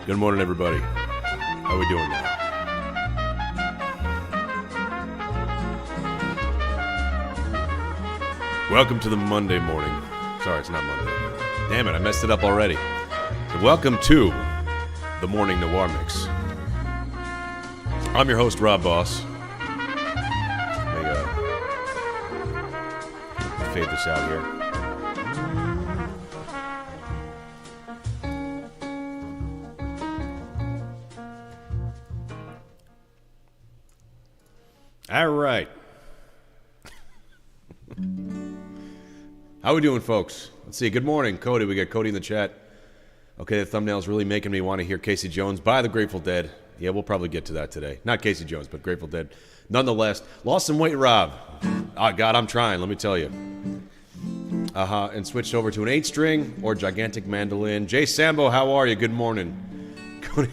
Good morning, everybody. How we doing now? Welcome to the Monday morning. Sorry, it's not Monday. Damn it, I messed it up already. So welcome to the Morning Noir Mix. I'm your host, Rob Boss. Let me fade this out here. All right. How we doing, folks? Let's see. Good morning, Cody. We got Cody in the chat. Okay, the thumbnail's really making me want to hear Casey Jones by the Grateful Dead. Yeah, we'll probably get to that today. Not Casey Jones, but Grateful Dead. Nonetheless, lost some weight, Rob. Oh, God, I'm trying, let me tell you. And switched over to an 8-string or gigantic mandolin. Jay Sambo, how are you? Good morning. Cody.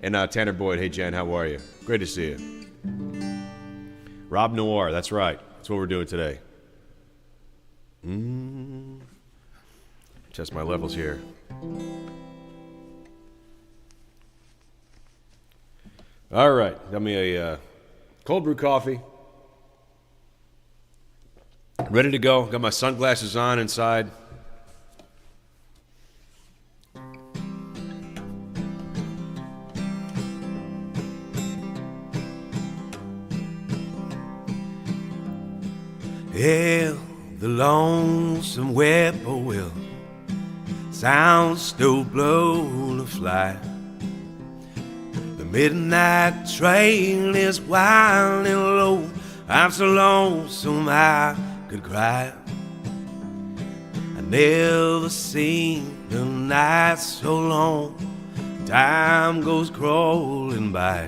And Tanner Boyd, hey Jen, how are you? Great to see you. Rob Noir, that's right. That's what we're doing today. Test my levels here. All right, got me a cold brew coffee. Ready to go. Got my sunglasses on inside. Yeah, the lonesome whippoorwill sounds still blow to fly. The midnight train is wild and low. I'm so lonesome I could cry. I never seen a night so long. Time goes crawling by.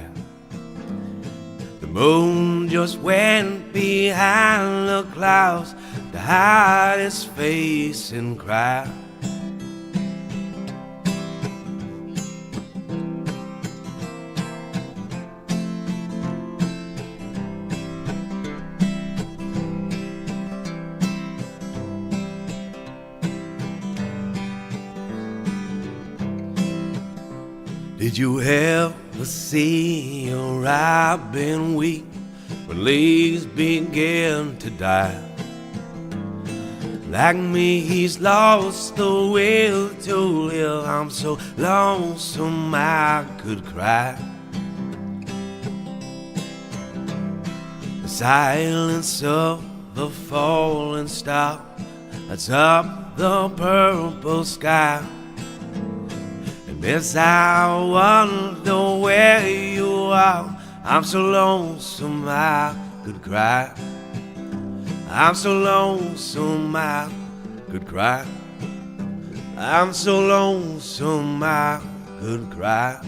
The moon just went behind the clouds to hide its face and cry. Did you ever see a robin weep when leaves begin to die? Like me, he's lost the will to live. I'm so lonesome I could cry. The silence of the falling star atop the purple sky. Yes, I wonder where you are. I'm so lonesome I could cry. I'm so lonesome I could cry. I'm so lonesome I could cry.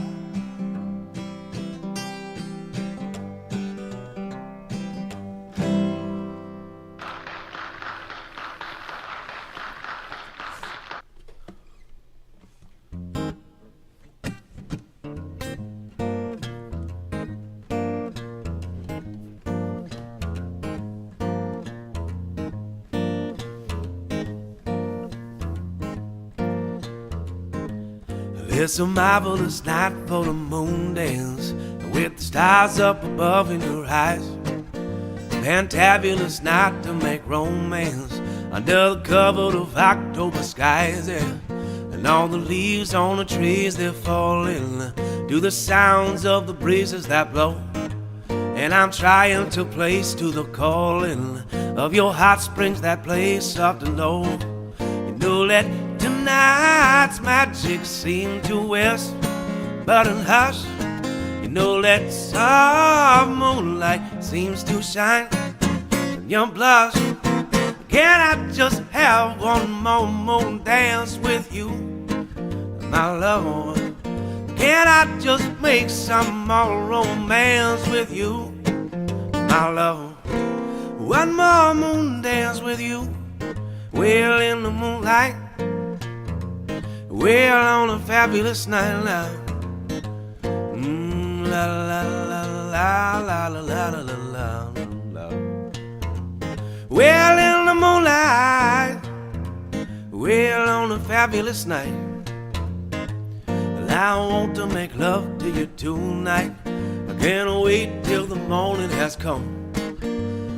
It's a marvelous night for the moon dance, with the stars up above in your eyes. Fantabulous night to make romance under the cover of October skies, yeah. And all the leaves on the trees, they're falling to the sounds of the breezes that blow. And I'm trying to place to the calling of your hot springs that play soft and low. You know that tonight's magic seemed to whisper, but in hush, you know that soft moonlight seems to shine in your blush. Can I just have one more moon dance with you, my love? Can I just make some more romance with you, my love? One more moon dance with you, well in the moonlight. We're on a fabulous night now. La la la la la la la la la la. Well, in the moonlight, we're on a fabulous night. I want to make love to you tonight. I can't wait till the morning has come.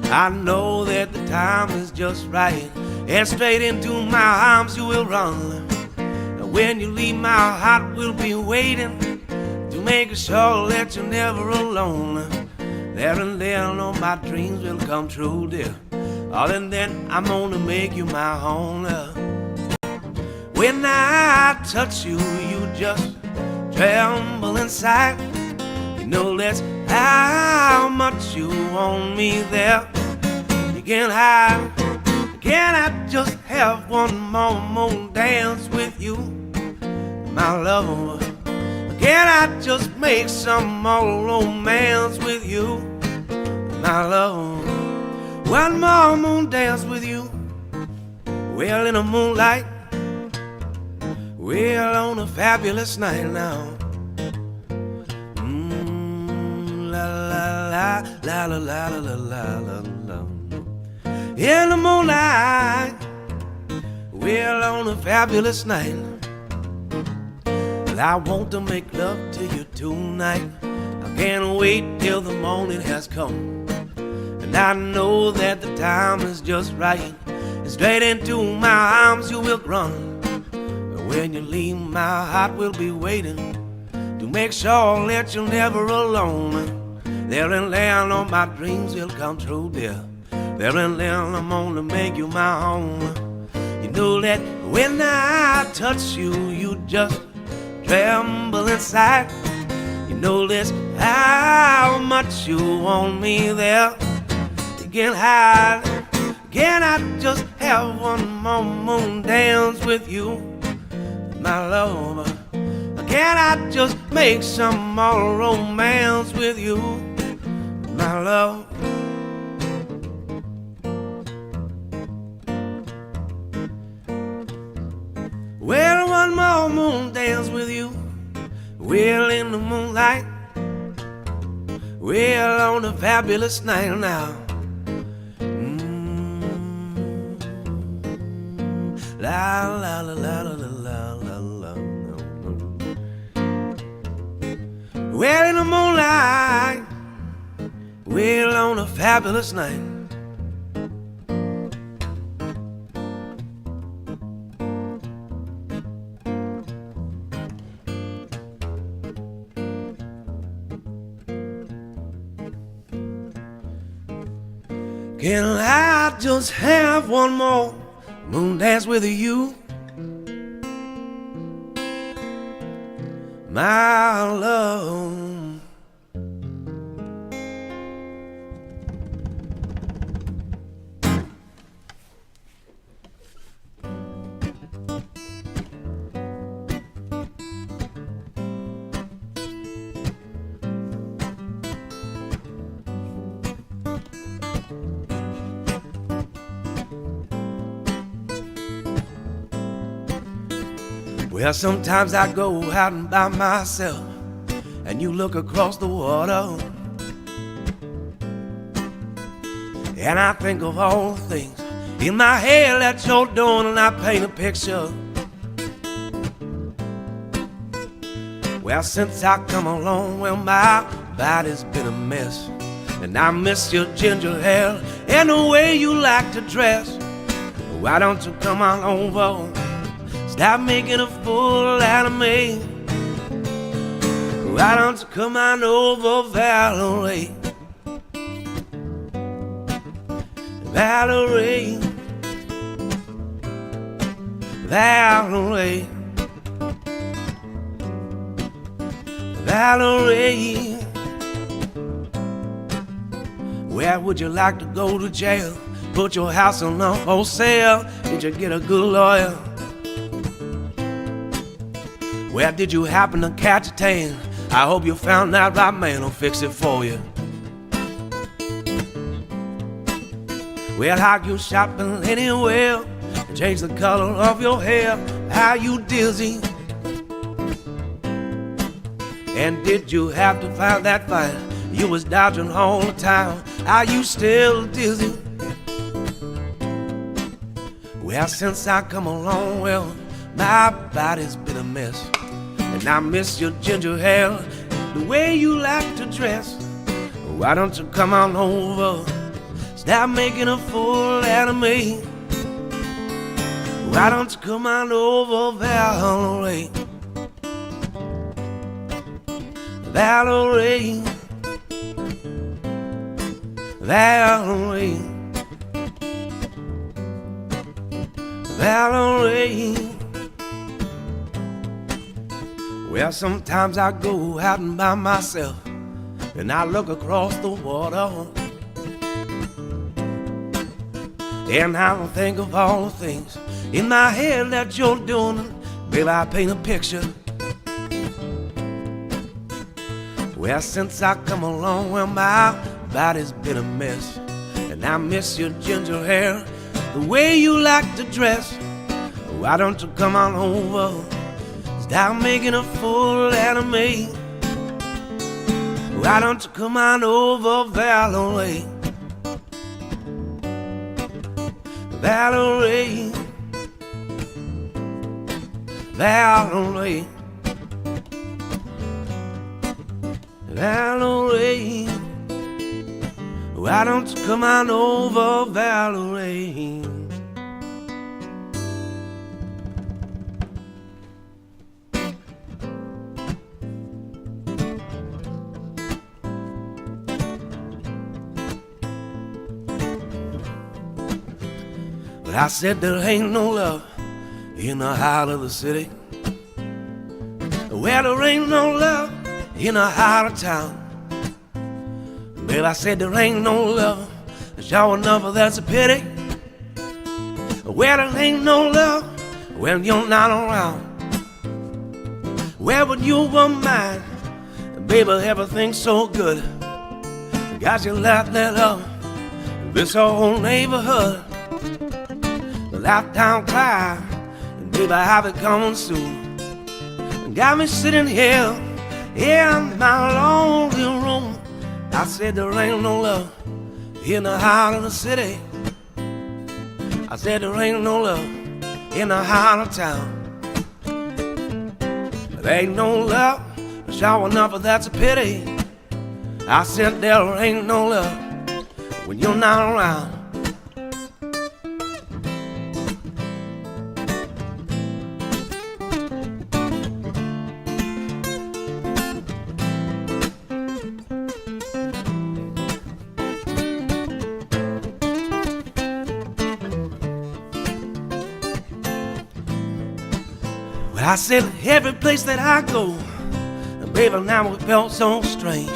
I know that the time is just right, and straight into my arms you will run. And when you leave, my heart will be waiting to make sure that you're never alone. There and then all my dreams will come true, dear. Oh, and then I'm gonna make you my own. When I touch you, you just tremble inside. You know that's how much you want me there. You can't hide. Can I just have one more dance with you, my love? Can I just make some more romance with you, my love? One more dance with you. Well, in the moonlight, well, on a fabulous night now. La la la la la la la la la. In the moonlight, well, on a fabulous night. Well, I want to make love to you tonight. I can't wait till the morning has come. And I know that the time is just right, and straight into my arms you will run. When you leave, my heart will be waiting to make sure that you're never alone. There and there, all my dreams will come true, dear. There and there, I'm gonna make you my own. You know that when I touch you, you just tremble inside. You know this, how much you want me there. You can't hide. Can I just have one more dance with you, my love? Can I just make some more romance with you, my love? Well, one more moon dance with you. Well, in the moonlight. Well, on a fabulous night now. La la la la la la la la. Well, in the moonlight. Well, on a fabulous night. Can I just have one more moon dance with you, my love? Well, sometimes I go out and by myself, and you look across the water, and I think of all the things in my head that you're doing, and I paint a picture. Well, since I come along, well, my body's been a mess, and I miss your ginger hair and the way you like to dress. Why don't you come on over? Stop making a fool out of me. Why don't you come on over, Valerie? Valerie, Valerie, Valerie. Where would you like to go to jail? Put your house on the wholesale. Did you get a good lawyer? Where did you happen to catch a tan? I hope you found that right man who'll fix it for you. Well, how you shopping anywhere? Change the color of your hair. How you dizzy? And did you have to fight that fight you was dodging all the time? Are you still dizzy? Well, since I come along, well, my body's been a mess, And I miss your ginger hair, the way you like to dress. Why don't you come on over? Stop making a fool out of me. Why don't you come on over, Valerie? Valerie, Valerie, Valerie. Well, sometimes I go out and by myself and I look across the water, and I don't think of all the things in my head that you're doing. Baby, I paint a picture. Well, since I come along, well, my body's been a mess. And I miss your ginger hair, the way you like to dress. Why don't you come on over? Stop making a fool out of me. Why don't you come on over, Valerie? Valerie, Valerie, Valerie. Why don't you come on over, Valerie? But I said there ain't no love in the heart of the city. Well, there ain't no love in the heart of town. Babe, I said there ain't no love, sure enough, that's a pity. Well, there ain't no love when you're not around. Well, when you were mine, baby, everything's so good. Got you left that up, this whole neighborhood. The lifetime cry, baby, I have it coming soon. Got me sitting here in my lonely room. I said there ain't no love in the heart of the city. I said there ain't no love in the heart of town. There ain't no love, sure enough, that's a pity. I said there ain't no love when you're not around. I said every place that I go, baby, now it felt so strange.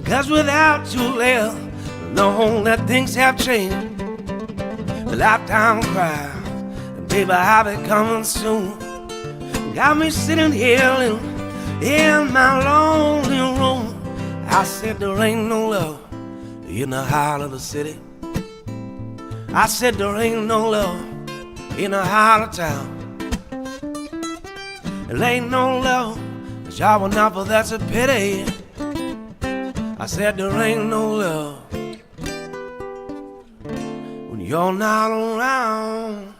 'Cause without you there, know that things have changed. The lifetime cry, baby, I'll be coming soon. Got me sitting here in my lonely room. I said there ain't no love in the heart of the city. I said there ain't no love in the heart of town. There ain't no love, sure enough, that's a pity. I said there ain't no love when you're not around.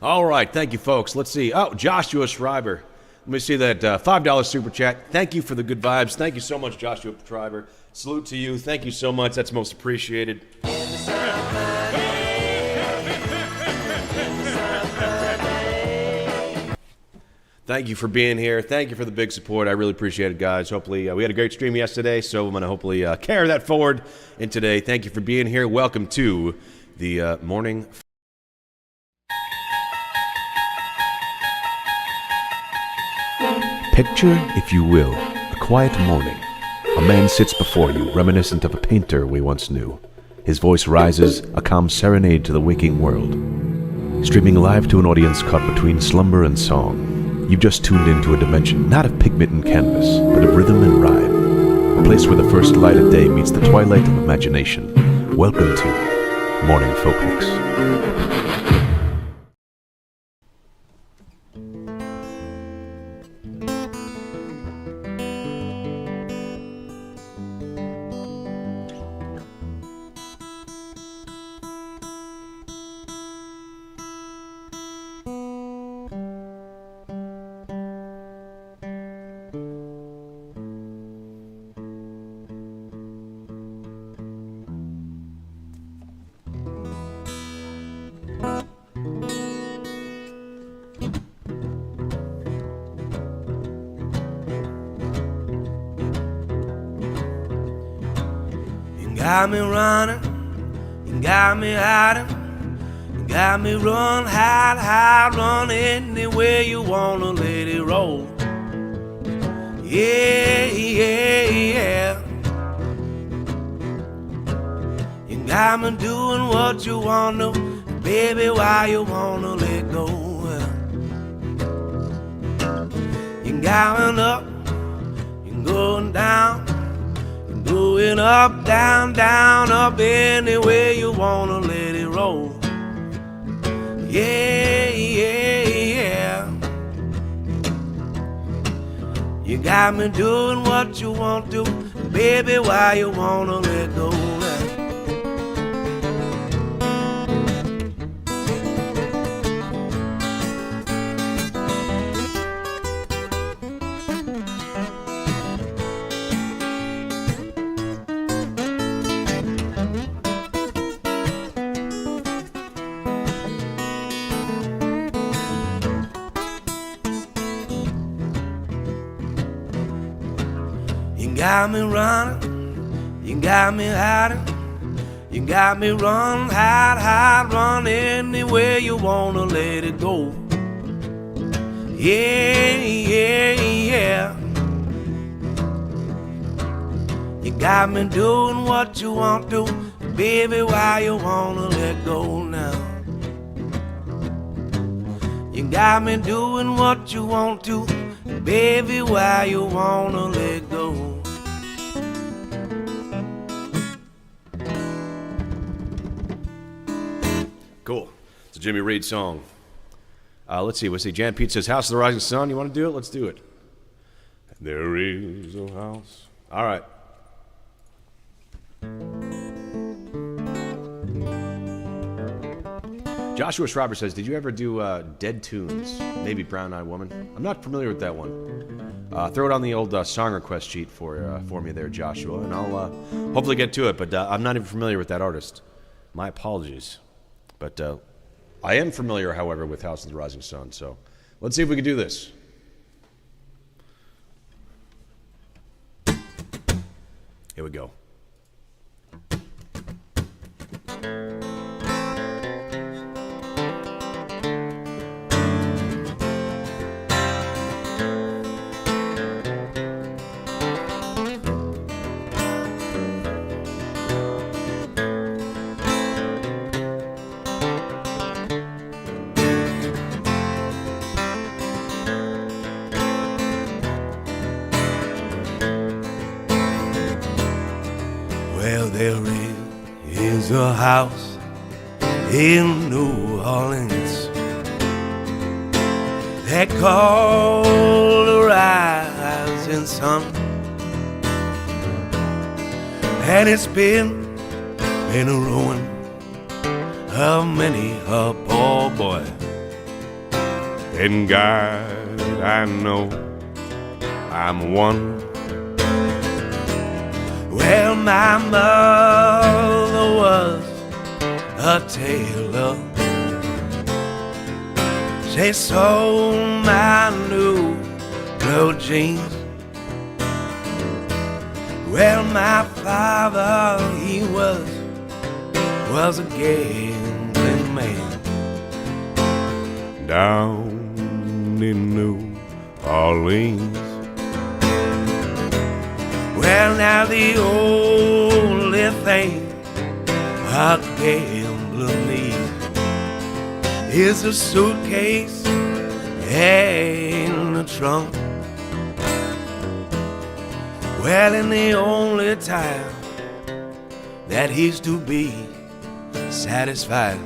All right, thank you, folks. Let's see. Oh, Joshua Schreiber. Let me see that $5 super chat. Thank you for the good vibes. Thank you so much, Joshua Schreiber. Salute to you. Thank you so much. That's most appreciated. Thank you for being here. Thank you for the big support. I really appreciate it, guys. Hopefully, we had a great stream yesterday, so I'm going to hopefully carry that forward in today. Thank you for being here. Welcome to the morning. Picture, if you will, a quiet morning. A man sits before you, reminiscent of a painter we once knew. His voice rises, a calm serenade to the waking world. Streaming live to an audience caught between slumber and song. You've just tuned into a dimension, not of pigment and canvas, but of rhythm and rhyme. A place where the first light of day meets the twilight of imagination. Welcome to Morning Folk Mix. got me running, you got me hiding, you got me run, hide, run anywhere you wanna let it roll. Yeah, yeah, yeah. You got me doing what you wanna, baby, why you wanna let go? You got me up, you going down, you going up, down, down, up, anywhere you wanna let it roll. Yeah, yeah, yeah. You got me doing what you want to, baby, why you wanna let go? You got me running, you got me hiding, you got me run, hide, run anywhere you wanna let it go. Yeah, yeah, yeah. You got me doing what you want to, baby, why you wanna let go now? You got me doing what you want to, baby, why you wanna let go? Cool. It's a Jimmy Reed song. Let's see. What's the Jan Pete says, House of the Rising Sun. You want to do it? Let's do it. There is a house. All right. Joshua Schreiber says, did you ever do Dead Tunes? Maybe Brown Eyed Woman. I'm not familiar with that one. Throw it on the old song request sheet for me there, Joshua, and I'll hopefully get to it, but I'm not even familiar with that artist. My apologies. But I am familiar, however, with House of the Rising Sun, so let's see if we can do this. Here we go. Well, there is a house in New Orleans they call the rising sun, and it's been a ruin of many a poor boy. And God, I know I'm one. Well, my mother was a tailor. She sold my new blue jeans. Well, my father, he was a gambling man down in New Orleans. Well, now the only thing a gambler needs is a suitcase and a trunk. Well, and the only time that he's to be satisfied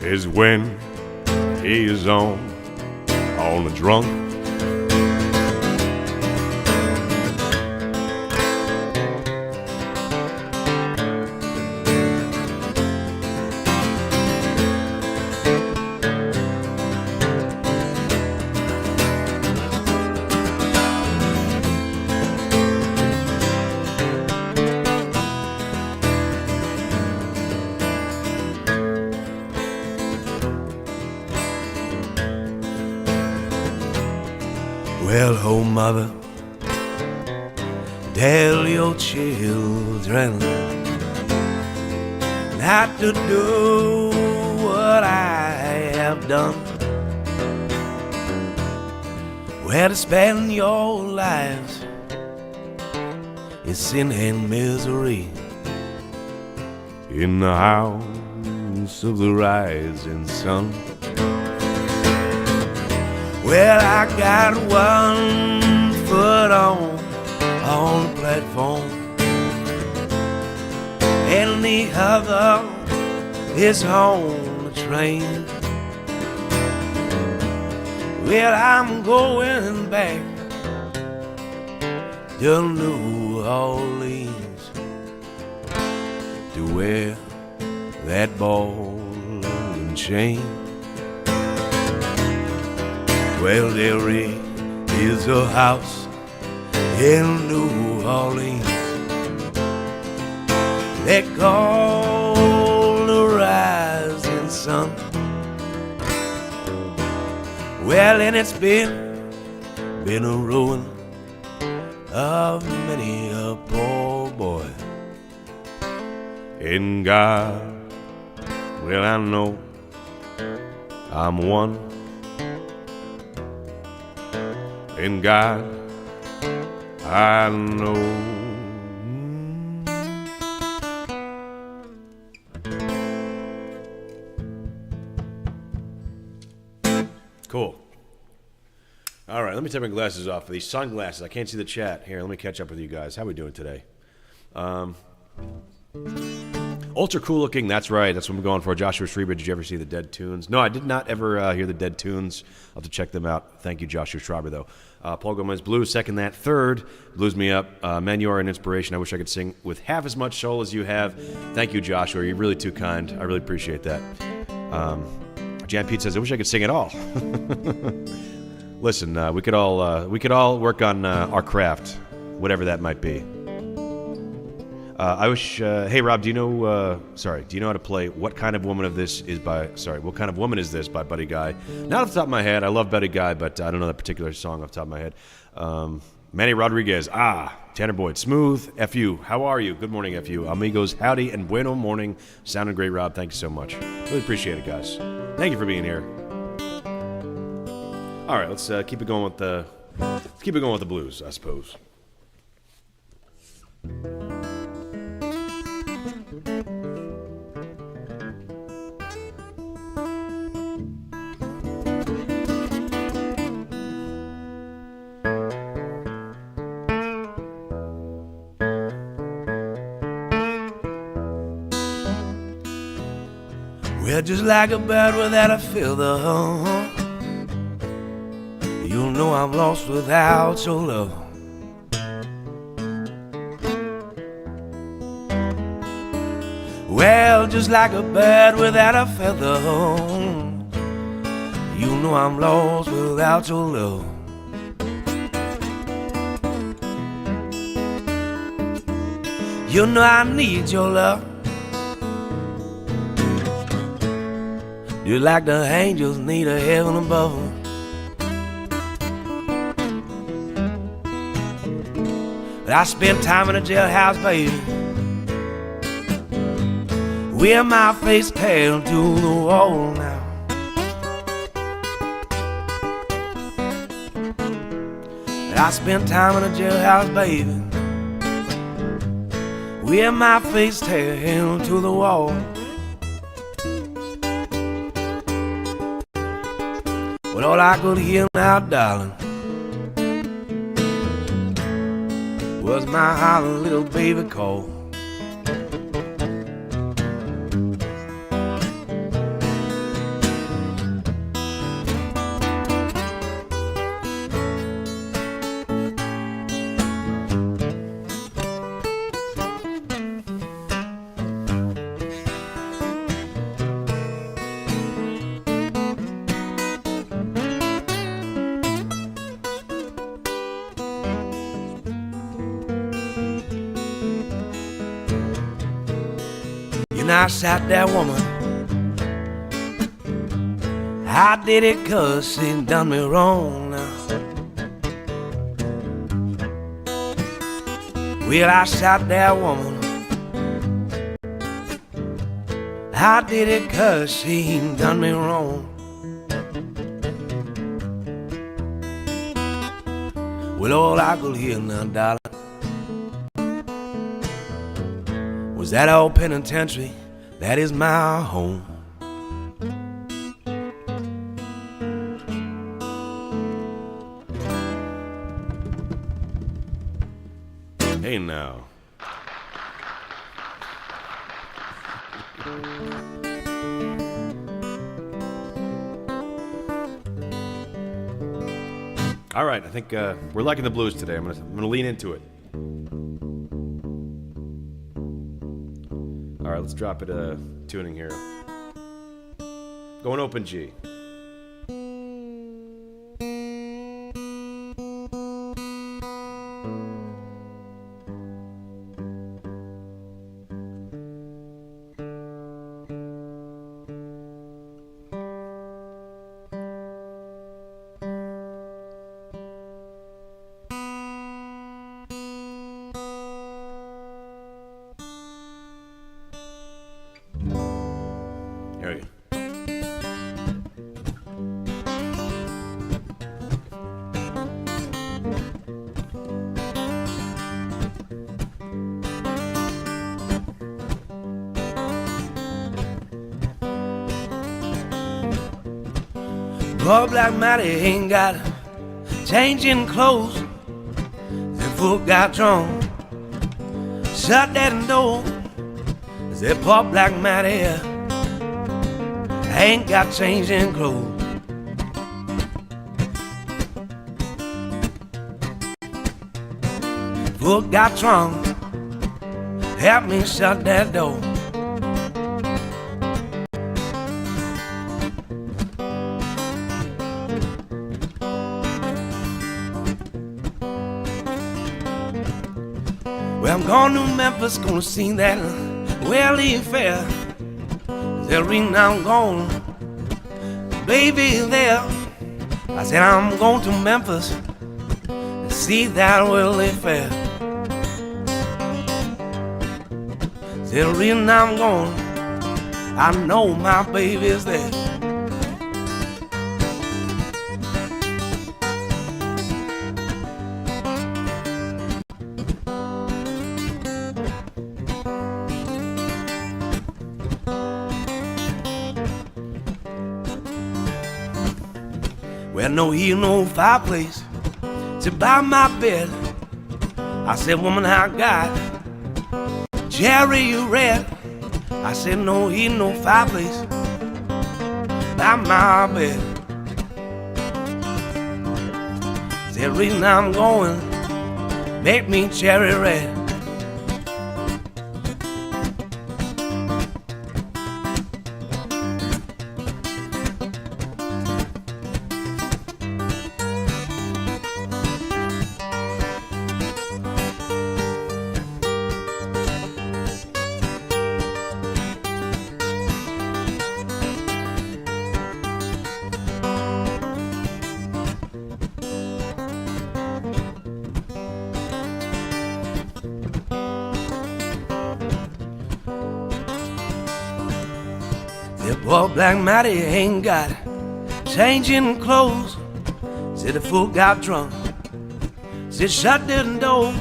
is when he is on the drunk. Well, oh mother, tell your children not to do what I have done. Where to spend your lives in sin and misery, in the house of the rising sun. Well, I got one foot on the platform, and the other is on the train. Well, I'm going back to New Orleans to wear that ball and chain. Well, there is a house in New Orleans they call the rising sun. Well, and it's been a ruin of many a poor boy. In God, well, I know I'm one. In God, I know. Cool. All right, let me take my glasses off. These sunglasses, I can't see the chat. Here, let me catch up with you guys. How are we doing today? Ultra cool looking, that's right. That's what I'm going for. Joshua Schreiber, did you ever see the Dead Tunes? No, I did not ever hear the Dead Tunes. I'll have to check them out. Thank you, Joshua Schreiber, though. Paul Gomez, Blues, second that. Third, Blues Me Up. Man, you are an inspiration. I wish I could sing with half as much soul as you have. Thank you, Joshua. You're really too kind. I really appreciate that. Jan Pete says, I wish I could sing at all. Listen, we could all work on our craft, whatever that might be. I wish. Hey, Rob, do you know how to play "What Kind of Woman Is This" by Buddy Guy? Not off the top of my head. I love Buddy Guy, but I don't know that particular song off the top of my head. Manny Rodriguez. Tanner Boyd. Smooth. F.U. How are you? Good morning, F.U. Amigos. Howdy and bueno morning. Sounding great, Rob. Thank you so much. Really appreciate it, guys. Thank you for being here. All right, let's keep it going with the blues, I suppose. Well, just like a bird without a feather, you'll know I'm lost without your love. Well, just like a bird without a feather, you know I'm lost without your love. You know I need your love, just like the angels need a heaven above them. But I spent time in a jailhouse, baby, with my face tailed to the wall now. But I spent time in a jailhouse, baby, with my face tailed to the wall. But all I could hear now, darling, was my hollering little baby call. And I shot that woman. I did it 'cause she done me wrong now. Well, I shot that woman. I did it 'cause she done me wrong. Well, all I could hear now, darling, was that old penitentiary, that is my home. Hey now. All right, I think we're liking the blues today. I'm gonna lean into it. All right, let's drop it tuning here. Going open G. There we go. Poor Black Matty ain't got changing clothes. The foot got drunk, shut that door. Said poor Black Matty ain't got changing clothes. Foot got drunk, help me shut that door. Well, I'm going to Memphis, gonna see that Welly Fair. The reason I'm gone, baby, there. I said I'm going to Memphis to see that Welly Fair. The reason I'm gone, I know my baby's there. Well, no heat, no fireplace to by my bed. I said, woman, I got cherry red. I said, no heat, no fireplace by my bed. The reason I'm going, make me cherry red. The poor Black Matty ain't got changing clothes. Said the fool got drunk. Said shut the door.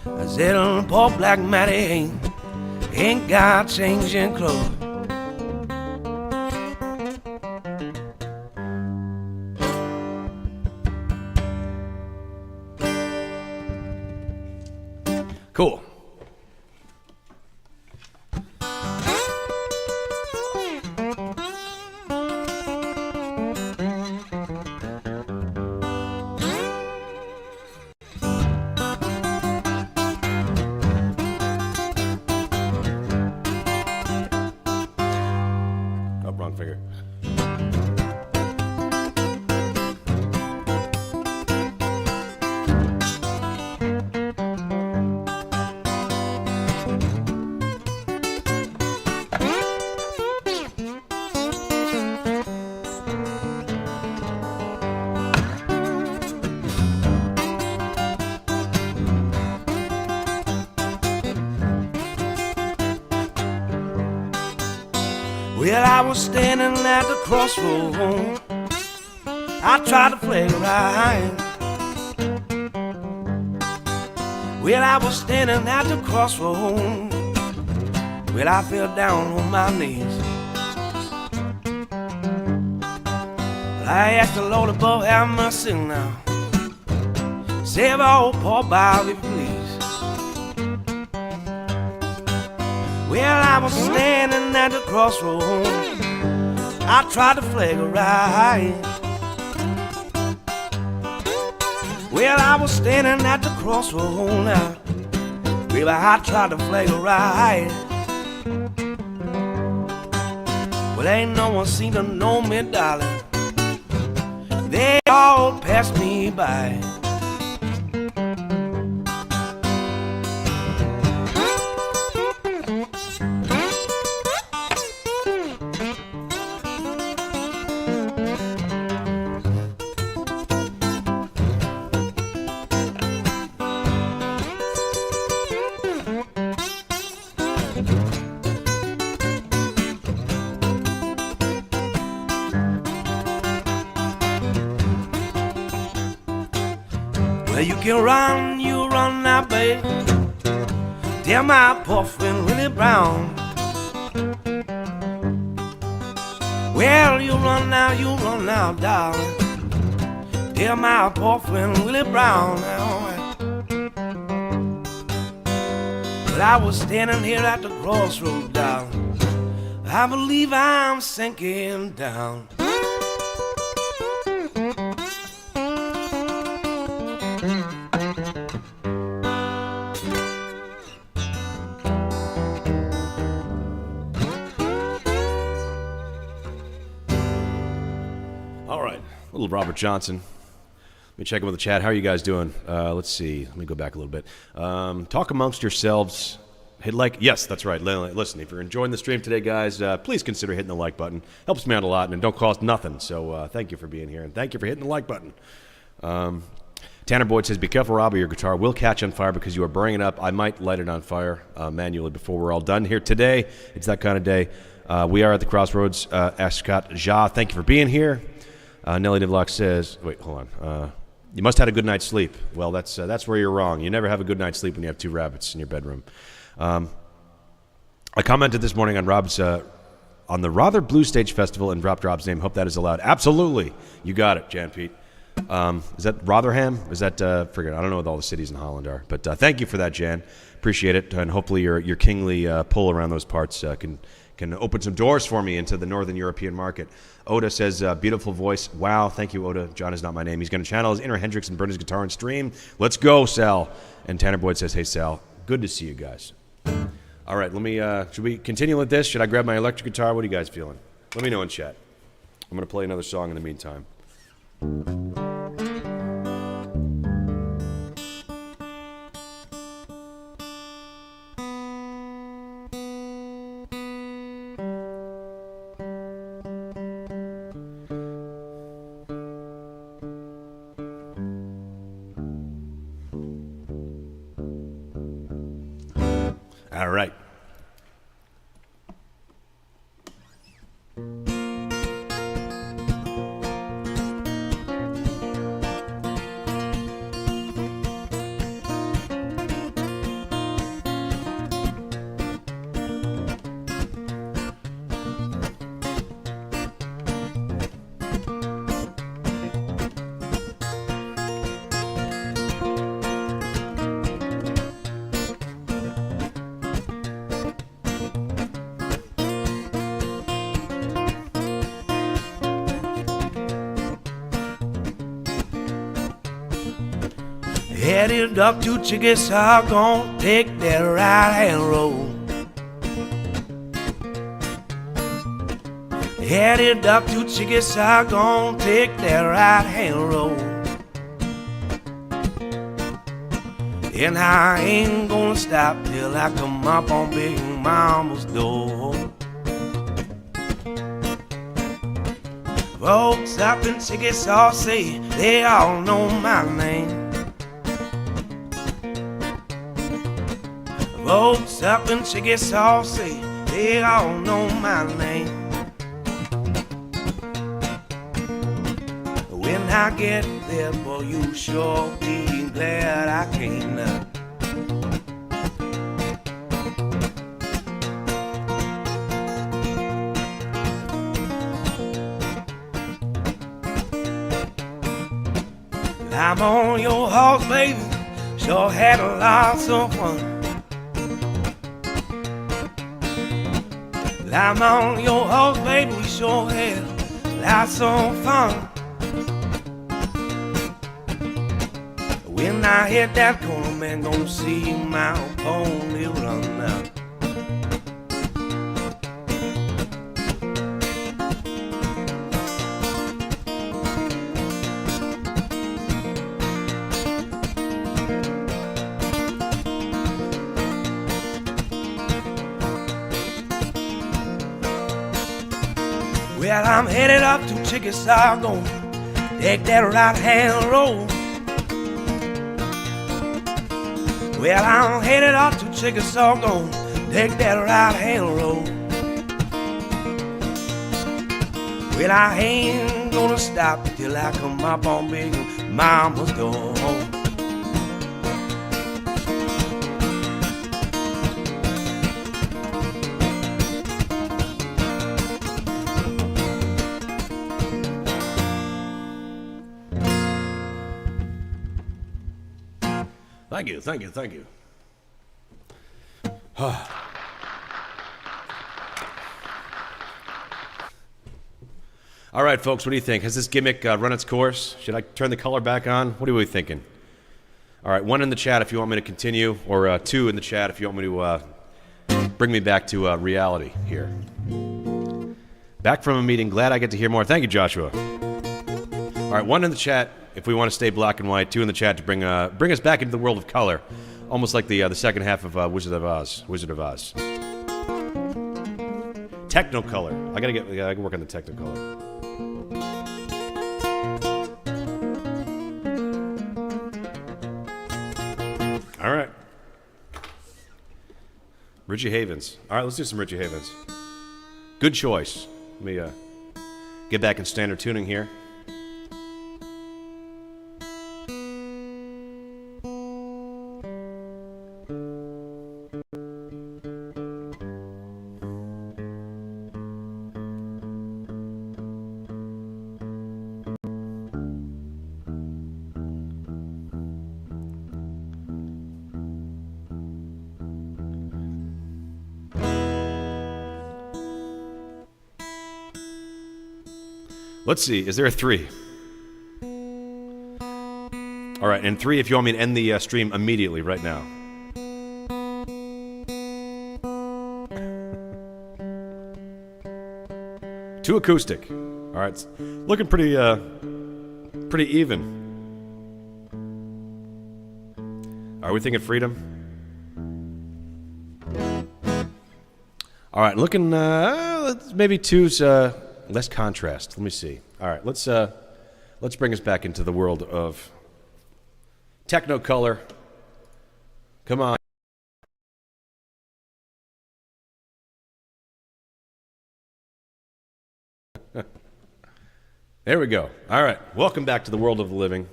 I said poor Black Matty ain't got changing clothes. Cool. Wrong finger. Well, I was standing at the crossroads. I tried to flag right. Well, I was standing at the crossroads. Well, I fell down on my knees. I asked the Lord above, have mercy now. Save our poor Bobby, please. Well, I was standing at the crossroads. I tried to flag a right. Well, I was standing at the crossroads now. Well, I tried to flag a right. Well, ain't no one seemed to know me, darling. They all passed me by. Well, you run now, babe. Tell my poor friend Willie Brown. Well, you run now, darling. Tell my poor friend Willie Brown now. But I was standing here at the crossroads, darling. I believe I'm sinking down. All right, little Robert Johnson. Let me check in with the chat. How are you guys doing? Let's see. Let me go back a little bit. Talk amongst yourselves. Hit like. Yes, that's right. Listen, if you're enjoying the stream today, guys, please consider hitting the like button. Helps me out a lot, and it don't cost nothing. So thank you for being here, and thank you for hitting the like button. Tanner Boyd says, be careful, Robbie. Your guitar will catch on fire because you are burning it up. I might light it on fire manually before we're all done here today. It's that kind of day. We are at the crossroads. Ascot Ja, thank you for being here. Nellie DeVlock says, wait, hold on. You must have had a good night's sleep. Well, that's where you're wrong. You never have a good night's sleep when you have two rabbits in your bedroom. I commented this morning on Rob's on the Rother Blue Stage Festival and dropped Rob's name. Hope that is allowed. Absolutely. You got it, Jan Pete. Is that Rotherham? Is that, forget, I don't know what all the cities in Holland are. But thank you for that, Jan. Appreciate it. And hopefully your kingly pull around those parts can open some doors for me into the Northern European market. Oda says, beautiful voice. Wow, thank you, Oda. John is not my name. He's going to channel his inner Hendrix and burn his guitar and stream. Let's go, Sal. And Tanner Boyd says, hey, Sal, good to see you guys. All right, should we continue with this? Should I grab my electric guitar? What are you guys feeling? Let me know in chat. I'm going to play another song in the meantime. All right. Headed up to Chickasaw, gonna take that right-hand road. Headed up to Chickasaw, gonna take that right-hand road. And I ain't gonna stop till I come up on Big Mama's door. Folks up in Chickasaw say they all know my name. Folks up in Chickasaw say they all know my name. I get there, boy, you sure be glad I came now. I'm on your horse, baby, sure had a lot of fun. I'm on your horse, baby, we sure had lots of fun. When I hit that corner, man, gonna see my pony run now. Well, I'm headed up to Chickasaw, gonna take that right-hand road. Well, I'm headed up to Chickasaw, gonna take that right-hand road. Well, I ain't gonna stop till I come up on Big Mama's door. Thank you, thank you, thank you. All right, folks, what do you think? Has this gimmick run its course? Should I turn the color back on? What are we thinking? All right, 1 in the chat if you want me to continue, or 2 in the chat if you want me to bring me back to reality here. Back from a meeting, glad I get to hear more. Thank you, Joshua. All right, 1 in the chat if we want to stay black and white, 2 in the chat to bring us back into the world of color, almost like the second half of Wizard of Oz. Technicolor. I gotta work on the Technicolor. All right. Richie Havens. All right, let's do some Richie Havens. Good choice. Let me get back in standard tuning here. Let's see, is there a 3? All right, and 3 if you want me to end the stream immediately, right now. Two acoustic. All right, it's looking pretty even. Are we thinking freedom? All right, looking, maybe 2's less contrast. Let me see. All right, let's bring us back into the world of Technicolor. Come on. There we go. All right, welcome back to the world of the living.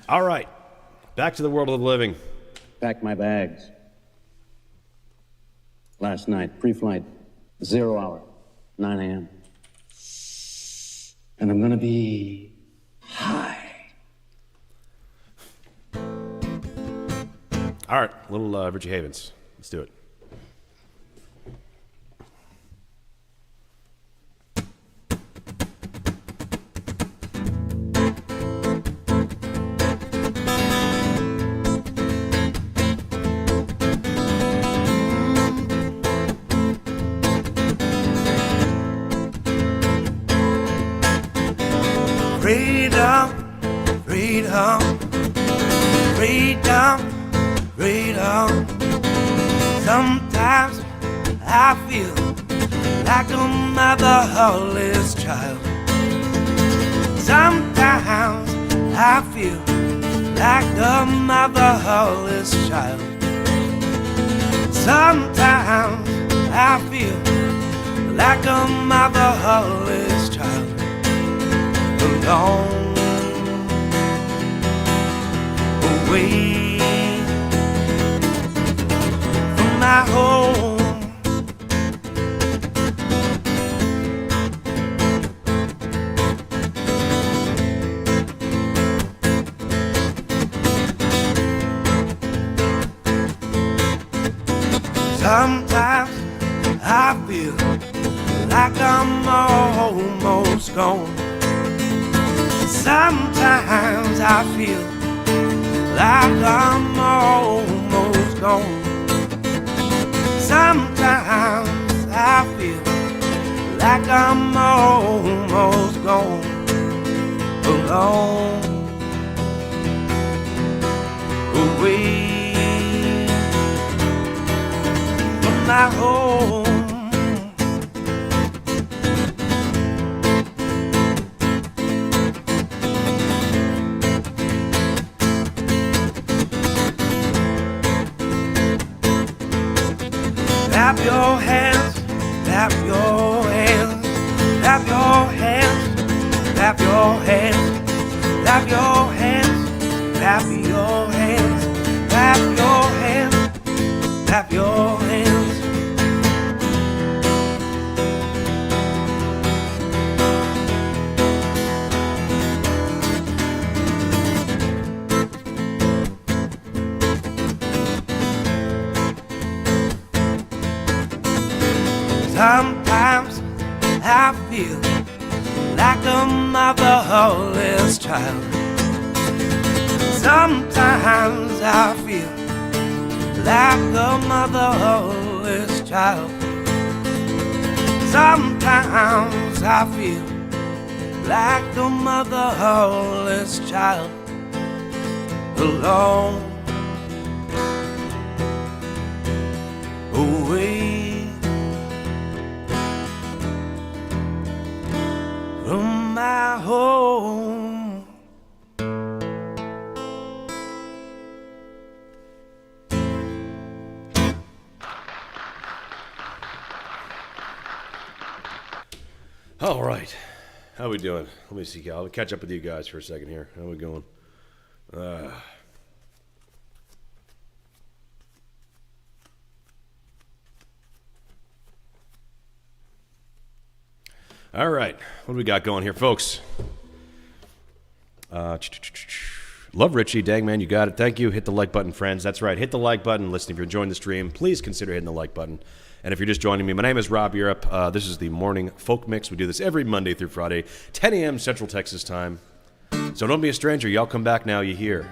All right, back to the world of the living. Packed my bags. Last night, pre-flight, 0 hour, 9 a.m. And I'm gonna be high. All right, a little Richie Havens. Let's do it. Freedom, freedom, freedom, freedom. Sometimes I feel like a motherless child. Sometimes I feel like the motherless child. Sometimes I feel like a motherless child, alone, away from my home. Sometimes I feel like I'm almost gone. Sometimes I feel like I'm almost gone. Sometimes I feel like I'm almost gone. Alone, away my home. Clap your hands, clap your hands, clap your hands, clap your hands, clap your hands, clap your hands, clap your hands, clap your hands. Sometimes I feel like a motherless child. Sometimes I feel like a motherless child. Sometimes I feel like a motherless child, alone, away from my home. All right. How we doing? Let me see. I'll catch up with you guys for a second here. How we going? All right. What do we got going here, folks? Love Richie. Dang, man, you got it. Thank you. Hit the like button, friends. That's right. Hit the like button. Listen, if you're enjoying the stream, please consider hitting the like button. And if you're just joining me, my name is Rob Europe. This is the Morning Folk Mix. We do this every Monday through Friday, 10 a.m. Central Texas time. So don't be a stranger. Y'all come back now, you hear.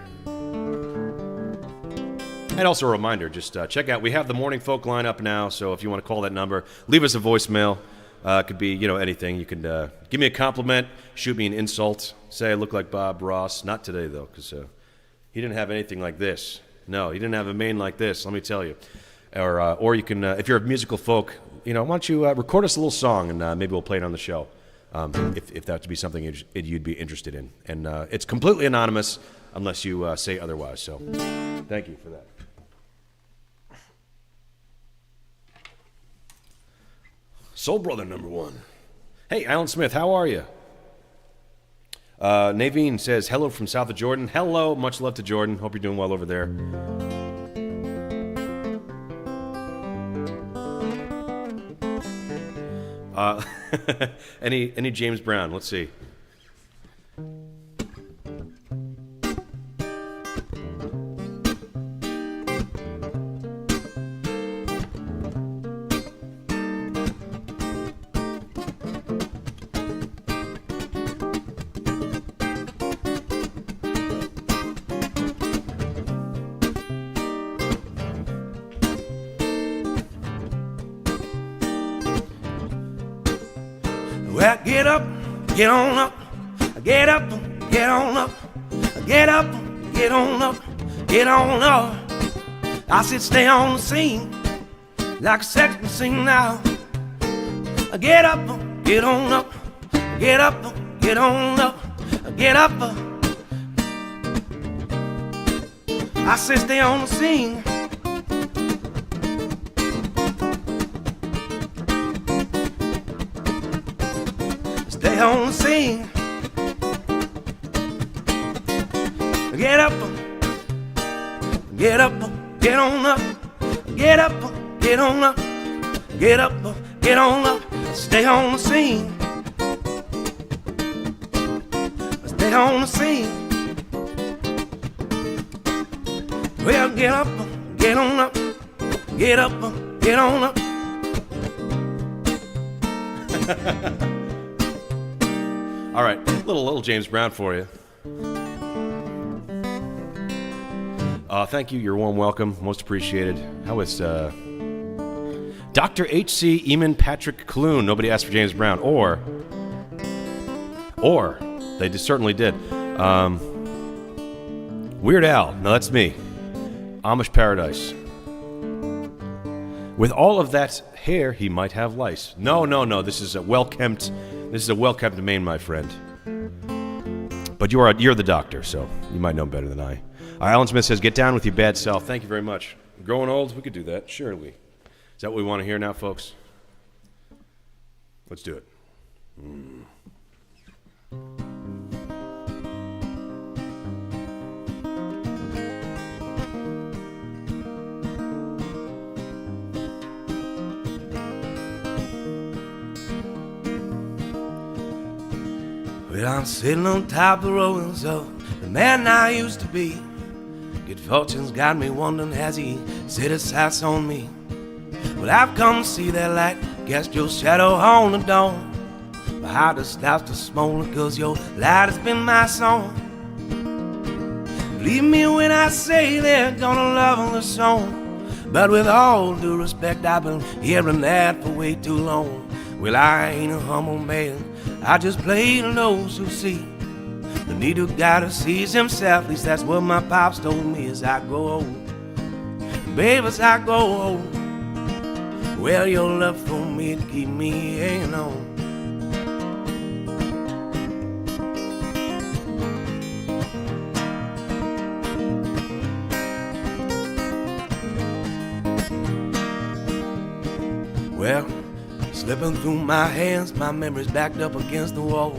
And also a reminder, just check out, we have the Morning Folk line up now, so if you want to call that number, leave us a voicemail. It could be, anything. You can give me a compliment, shoot me an insult, say I look like Bob Ross. Not today, though, because he didn't have anything like this. No, he didn't have a mane like this, let me tell you. Or you can, if you're a musical folk, why don't you record us a little song, and maybe we'll play it on the show, if that would be something you'd be interested in. And it's completely anonymous unless you say otherwise. So thank you for that. Soul Brother number 1. Hey, Alan Smith, how are you? Naveen says, hello from south of Jordan. Hello, much love to Jordan. Hope you're doing well over there. Any James Brown? Let's see. Well, get up, get on up, get up, get on up, get up, get on up, get on up. I said stay on the scene like a sex machine now. Get up, get on up, get up, get on up, get up. I said stay on the scene stay on the scene. Get up, get up, get on up. Get up, get on up. Get up, get on up. Stay on the scene. Stay on the scene. Well, get up, get on up. Get up, get on up. All right, little James Brown for you. Thank you. Your warm welcome. Most appreciated. How is Dr. H.C. Eamon Patrick Clune? Nobody asked for James Brown. Or they certainly did. Weird Al. No, that's me. Amish Paradise. With all of that hair, he might have lice. No. This is a well-kept Maine, my friend. But you're the doctor, so you might know better than I. Alan Smith says, get down with your bad self. Thank you very much. Growing old, we could do that, surely. Is that what we want to hear now, folks? Let's do it. Well, I'm sitting on top of the rollings of the man I used to be. Good fortune's got me wondering, has he set his sights on me? Well, I've come to see that light, cast your shadow on the dawn. My heart just stops to smolder, cause your light has been my song. Believe me when I say they're gonna love the song. But with all due respect, I've been hearing that for way too long. Well, I ain't a humble man, I just play to those who see. The need of God who sees himself, at least that's what my pops told me as I grow old. Baby, as I grow old, well, your love for me to keep me hanging on. Well, slipping through my hands, my memories backed up against the wall.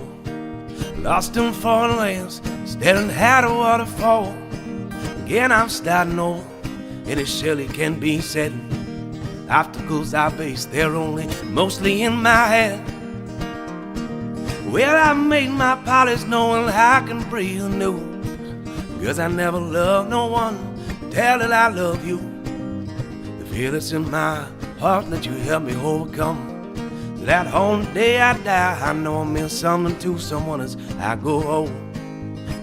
Lost in foreign lands, staring at a waterfall. Again I'm starting over, and it surely can be said. Obstacles I face, they're only mostly in my head. Well, I made my polish knowing I can breathe anew. Cause I never loved no one, tell that I love you. The fear that's in my heart that you help me overcome. That on the day I die, I know I meant something to someone as I go old.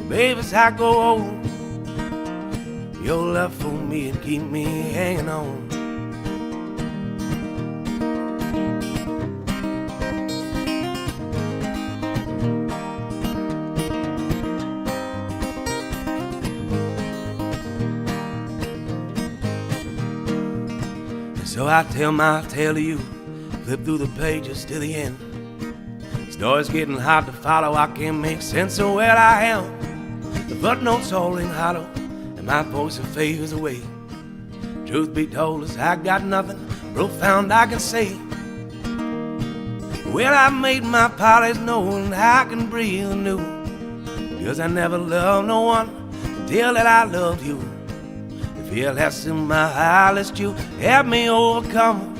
Baby, as I go old, your love for me and keep me hanging on. And so I tell my tale to you, flip through the pages to the end. Story's getting hard to follow, I can't make sense of where I am. The footnotes all ring hollow, and my voice fades away. Truth be told, is I got nothing profound I can say. Well, I made my polish knowing I can breathe anew. Cause I never loved no one until that I loved you. The fear that's in my heart, let you help me overcome.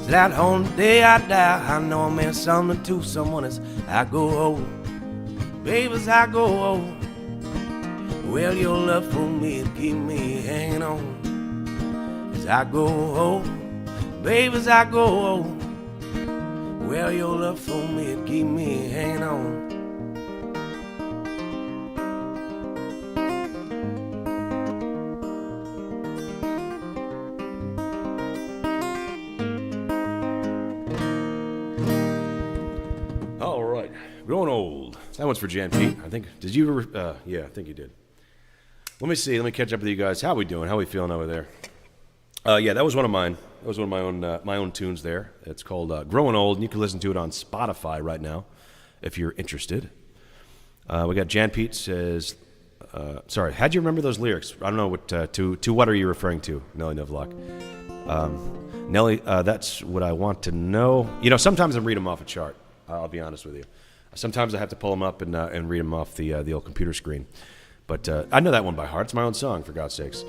That on the day I die, I know I meant something to someone as I go old. Baby, as I go old, well, your love for me will keep me hanging on. As I go old, baby, as I go old, well, your love for me will keep me hanging on. Growing old. That one's for Jan Pete. I think. Did you ever? Yeah, I think you did. Let me see. Let me catch up with you guys. How we doing? How we feeling over there? Yeah, that was one of mine. That was one of my own tunes there. It's called "Growing Old," and you can listen to it on Spotify right now if you're interested. We got Jan Pete says, "Sorry, how'd you remember those lyrics? I don't know what to what are you referring to, Nelly Novlock?" Nelly, that's what I want to know. You know, sometimes I read them off a chart. I'll be honest with you. Sometimes I have to pull them up and read them off the old computer screen. But I know that one by heart. It's my own song, for God's sakes.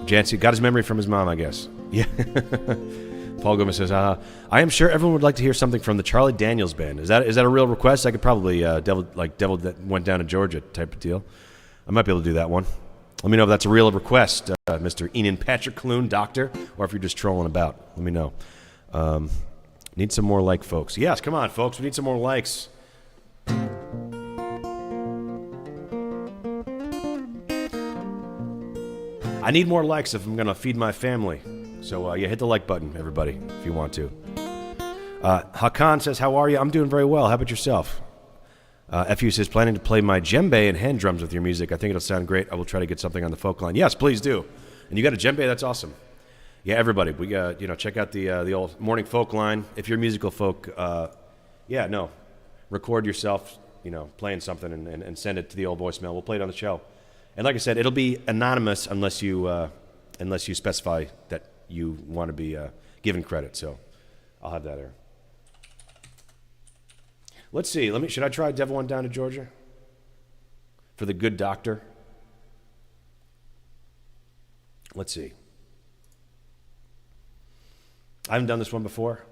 Jancy got his memory from his mom, I guess. Yeah. Paul Gomez says, I am sure everyone would like to hear something from the Charlie Daniels Band. Is that a real request? I could probably Devil That Went Down to Georgia type of deal. I might be able to do that one. Let me know if that's a real request, Mr. Enan Patrick Clune, doctor, or if you're just trolling about. Let me know. Need some more like folks. Yes, come on, folks. We need some more likes. I need more likes if I'm going to feed my family. So, hit the like button, everybody, if you want to. Hakan says, how are you? I'm doing very well. How about yourself? FU says, planning to play my djembe and hand drums with your music. I think it'll sound great. I will try to get something on the folk line. Yes, please do. And you got a djembe? That's awesome. Yeah, everybody, we check out the old morning folk line. If you're musical folk, record yourself, playing something and send it to the old voicemail. We'll play it on the show. And like I said, it'll be anonymous unless you specify that you want to be given credit. So I'll have that there. Let's see. Should I try Devil Went Down to Georgia for the good doctor? Let's see. I haven't done this one before.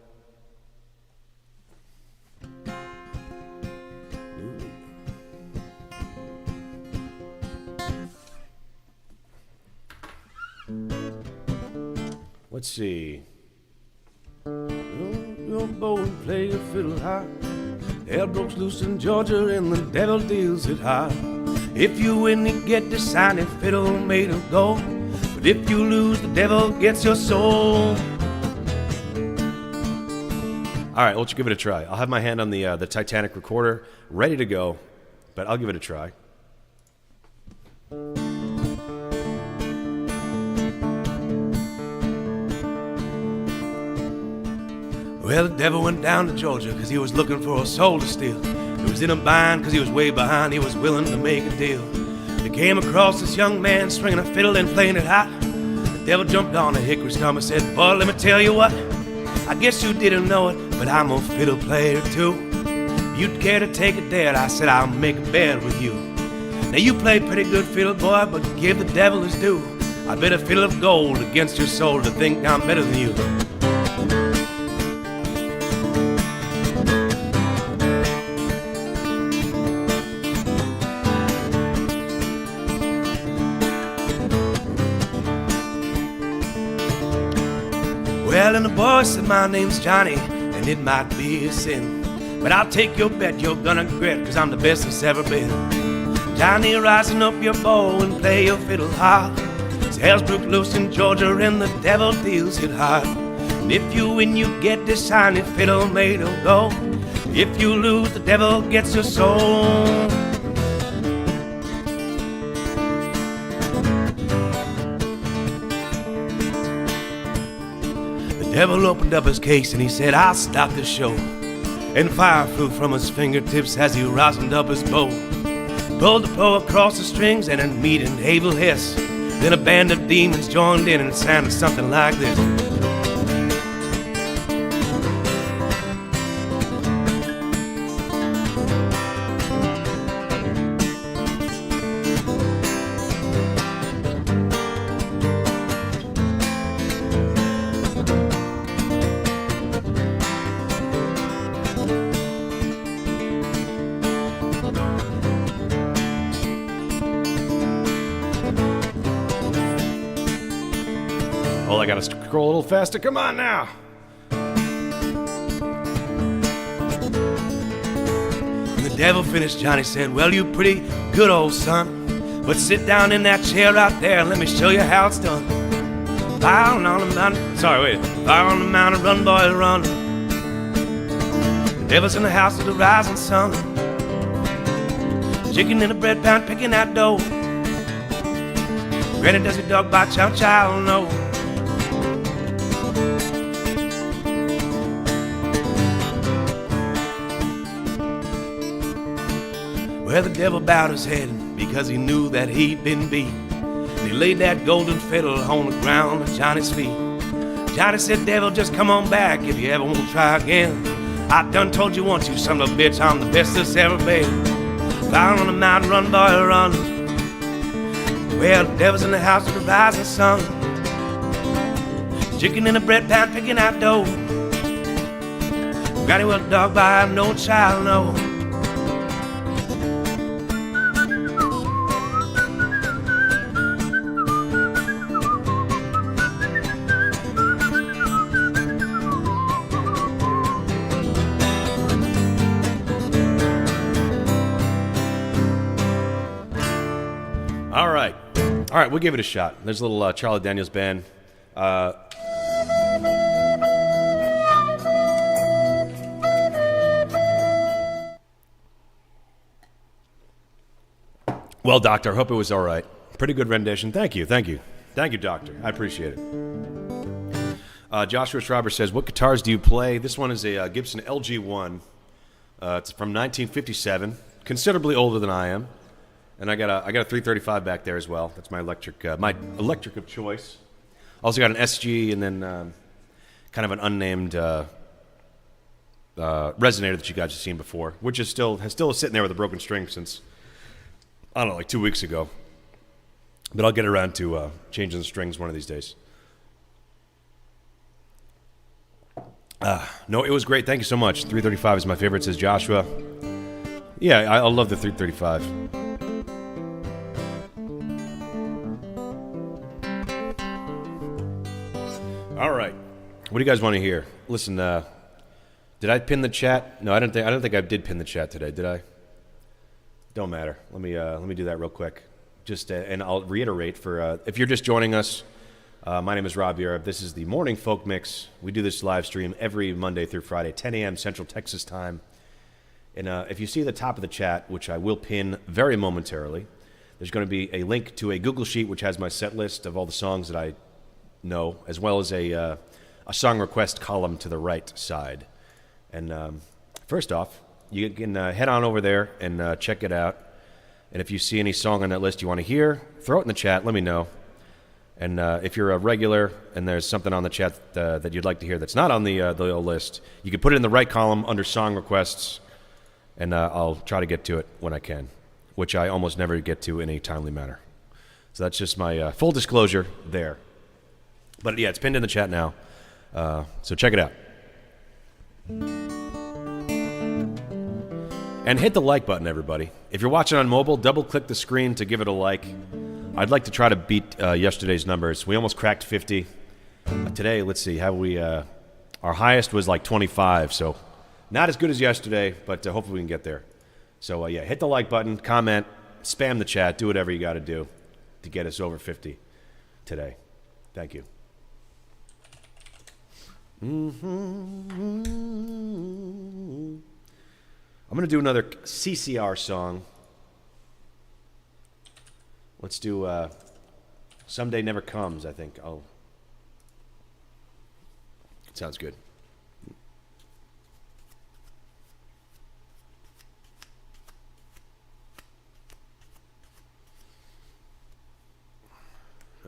Let's see. Your bow and play your fiddle high. Hell broke loose in Georgia and the devil deals it high. If you win, you get the shiny fiddle made of gold. But if you lose, the devil gets your soul. All right, let's give it a try. I'll have my hand on the Titanic recorder ready to go, but I'll give it a try. Well, the devil went down to Georgia because he was looking for a soul to steal. He was in a bind because he was way behind. He was willing to make a deal. He came across this young man swinging a fiddle and playing it hot. The devil jumped on a hickory stump and said, boy, let me tell you what. I guess you didn't know it, but I'm a fiddle player too. You'd care to take a dare? I said, I'll make a bet with you. Now you play pretty good fiddle, boy, but give the devil his due. I bet a fiddle of gold against your soul to think I'm better than you. Well, and the boy said, my name's Johnny, and it might be a sin, but I'll take your bet you're gonna regret, cause I'm the best that's ever been. Johnny, rising up your bow and play your fiddle hard. Hell's broke loose in Georgia and the devil deals it hard. And if you win, you get this shiny fiddle made of gold. If you lose, the devil gets your soul. The devil opened up his case and he said, I'll stop the show. And fire flew from his fingertips as he rosined up his bow. Pulled the bow across the strings and it meet an able hiss. Then a band of demons joined in and it sounded something like this. Oh, I gotta scroll a little faster. Come on now. When the devil finished, Johnny said, well, you pretty good, old son, but sit down in that chair out there and let me show you how it's done. Fire on the mountain, fire on the mountain, run, boy, run. The devil's in the house of the rising sun. Chicken in the bread pan, picking that dough. Granny does your dog by chow chow, no. Well, the devil bowed his head because he knew that he'd been beat. And he laid that golden fiddle on the ground at Johnny's feet. Johnny said, devil, just come on back if you ever want to try again. I done told you once, you son of a bitch, I'm the best that's ever been. Down on the mountain, run, boy, run. Well, the devil's in the house of the rising sun. Chicken in the bread pan, picking out dough. Granny was a dog by no child, no. All right, we'll give it a shot. There's a little Charlie Daniels Band. Well, Doctor, I hope it was all right. Pretty good rendition. Thank you, Doctor. I appreciate it. Joshua Schreiber says, what guitars do you play? This one is a Gibson LG1. It's from 1957, considerably older than I am. And I got a 335 back there as well. That's my electric of choice. Also got an SG and then kind of an unnamed resonator that you guys have seen before, which is still sitting there with a broken string since, I don't know, like 2 weeks ago. But I'll get around to changing the strings one of these days. No, it was great. Thank you so much. 335 is my favorite, says Joshua. Yeah, I love the 335. All right. What do you guys want to hear? Listen, did I pin the chat? No, I don't think I did pin the chat today, did I? Don't matter. Let me do that real quick. Just and I'll reiterate for if you're just joining us, my name is Rob Yura. This is the Morning Folk Mix. We do this live stream every Monday through Friday, 10 a.m. Central Texas time. And if you see at the top of the chat, which I will pin very momentarily, there's going to be a link to a Google Sheet which has my set list of all the songs that I know, as well as a song request column to the right side. And first off, you can head on over there and check it out. And if you see any song on that list you want to hear, throw it in the chat. Let me know. And if you're a regular and there's something on the chat that you'd like to hear that's not on the list, you can put it in the right column under song requests, and I'll try to get to it when I can, which I almost never get to in a timely manner. So that's just my full disclosure there. But yeah, it's pinned in the chat now, so check it out. And hit the like button, everybody. If you're watching on mobile, double-click the screen to give it a like. I'd like to try to beat yesterday's numbers. We almost cracked 50. Today, let's see, our highest was like 25, so not as good as yesterday, but hopefully we can get there. So yeah, hit the like button, comment, spam the chat, do whatever you got to do to get us over 50 today. Thank you. I'm going to do another CCR song. Let's do Someday Never Comes, I think. Sounds good.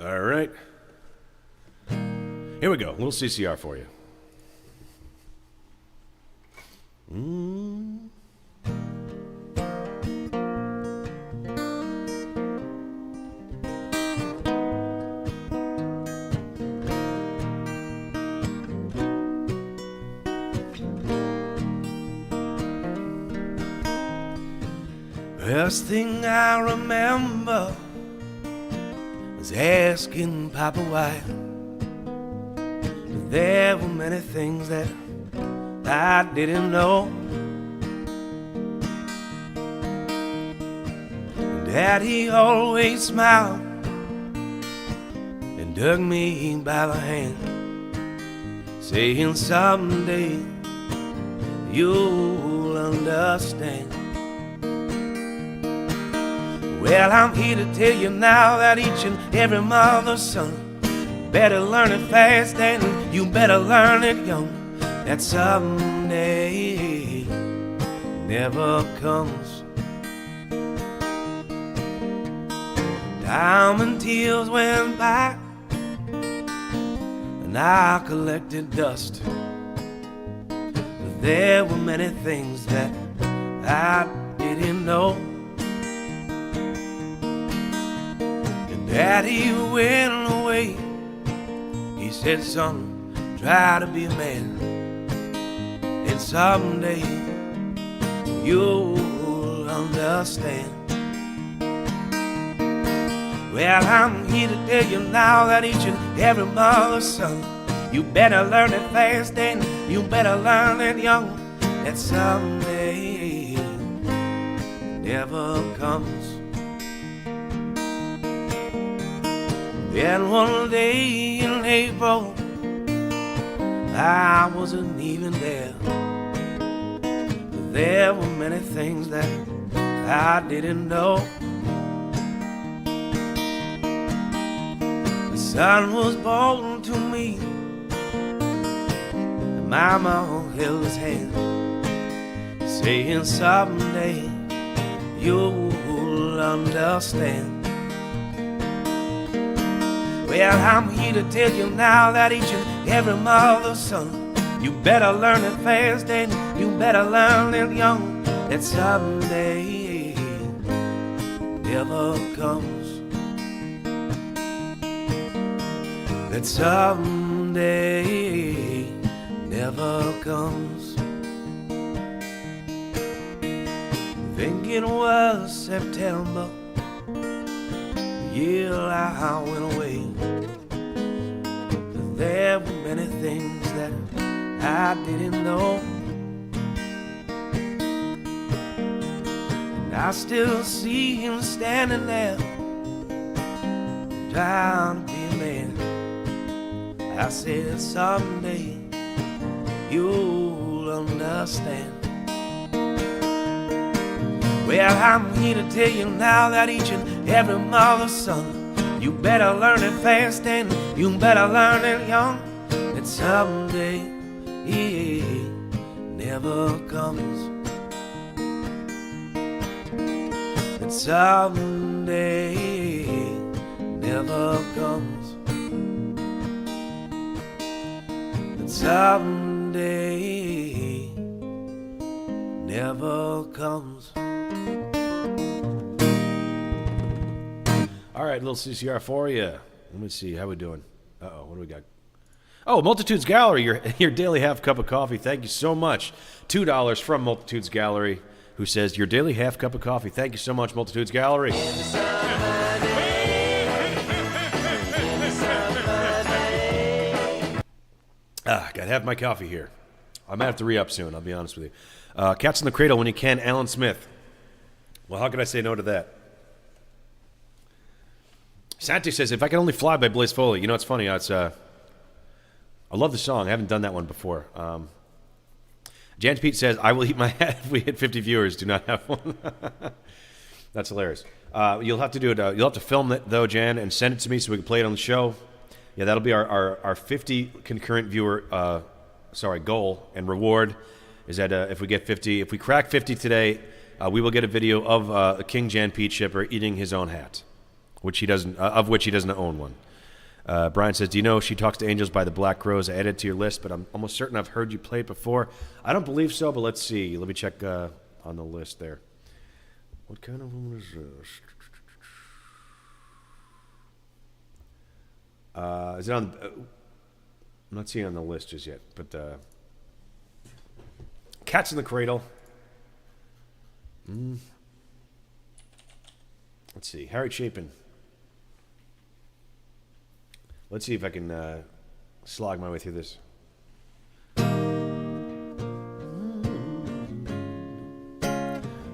All right. Here we go. A little CCR for you. First thing I remember was asking Papa why. But there were many things that I didn't know. And Daddy always smiled and dug me by the hand, saying someday you'll understand. Well, I'm here to tell you now that each and every mother's son better learn it fast and you better learn it young. That someday never comes. Time and tears went by and I collected dust. But There were many things that I didn't know. And Daddy went away. He said, son, try to be a man, and someday you'll understand. Well, I'm here to tell you now that each and every mother's son, you better learn it fast and you better learn it young. That someday never comes. Then one day in April, I wasn't even there. There were many things that I didn't know. The son was born to me, and Mama held his hand, saying someday you'll understand. Well, I'm here to tell you now that each and every mother's son, you better learn it fast and you better learn it young. That someday never comes. That someday never comes. Think it was September, the year I went away. There were many things that I didn't know. And I still see him standing there, trying to be a man. I said someday you'll understand. Well, I'm here to tell you now that each and every mother's son, you better learn it fast and you better learn it young. That someday it never comes. That someday never comes. That someday never comes. All right, little CCR for you. Let me see. How we doing? Uh-oh, what do we got? Oh, Multitudes Gallery, your daily half cup of coffee. Thank you so much. $2 from Multitudes Gallery, who says, your daily half cup of coffee. Thank you so much, Multitudes Gallery. Gotta have my coffee here. I might have to re-up soon, I'll be honest with you. Cats in the Cradle when you can, Alan Smith. Well, how could I say no to that? Santi says, if I can only fly by Blaze Foley. You know, it's funny. It's, I love the song. I haven't done that one before. Jan Pete says, I will eat my hat if we hit 50 viewers. Do not have one. That's hilarious. You'll have to do it. You'll have to film it, though, Jan, and send it to me so we can play it on the show. Yeah, that'll be our 50 concurrent viewer goal and reward is that if we get 50, if we crack 50 today, we will get a video of King Jan Pete Shipper eating his own hat, which he doesn't, of which he doesn't own one. Brian says, do you know She Talks to Angels by the Black Crowes? I added it to your list, but I'm almost certain I've heard you play it before. I don't believe so, but let's see. Let me check on the list there. What kind of woman is this? Is it on? I'm not seeing it on the list just yet, but Cats in the Cradle. Let's see. Harry Chapin. Let's see if I can slog my way through this. In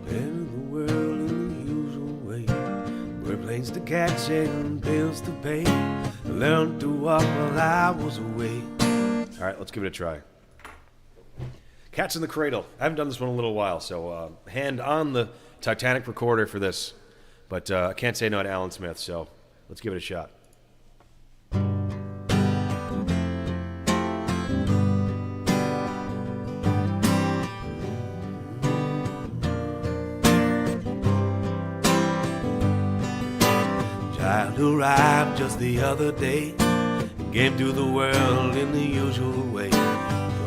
the world in the usual way, where planes to catch and bills to pay, learned to walk while I was away. All right, let's give it a try. Cats in the Cradle. I haven't done this one in a little while, so hand on the Titanic recorder for this. But I can't say no to Alan Smith, so let's give it a shot. Child arrived just the other day, came to the world in the usual way.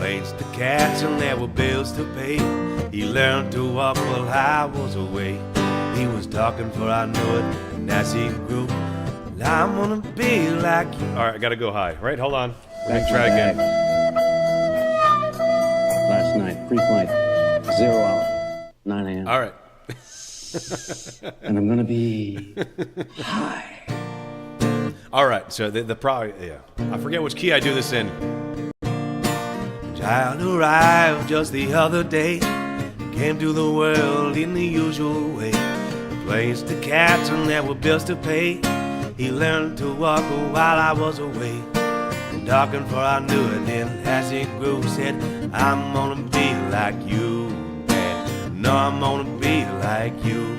Planes to catch and there were bills to pay. He learned to walk while I was away. He was talking for I knew it, and as he grew, I'm gonna be like you. All right, I gotta go high. Right, hold on. Let Back me try to again. back. Last night, pre-flight, 0 hour, 9 a.m. All right. And I'm gonna be high. All right, so the probably, yeah. I forget which key I do this in. Child arrived just the other day, came to the world in the usual way. Planes to catch and there were bills to pay. He learned to walk while I was away. And talking for I knew it, and as he grew, said, I'm gonna be like you, Dad. No, I'm gonna be like you.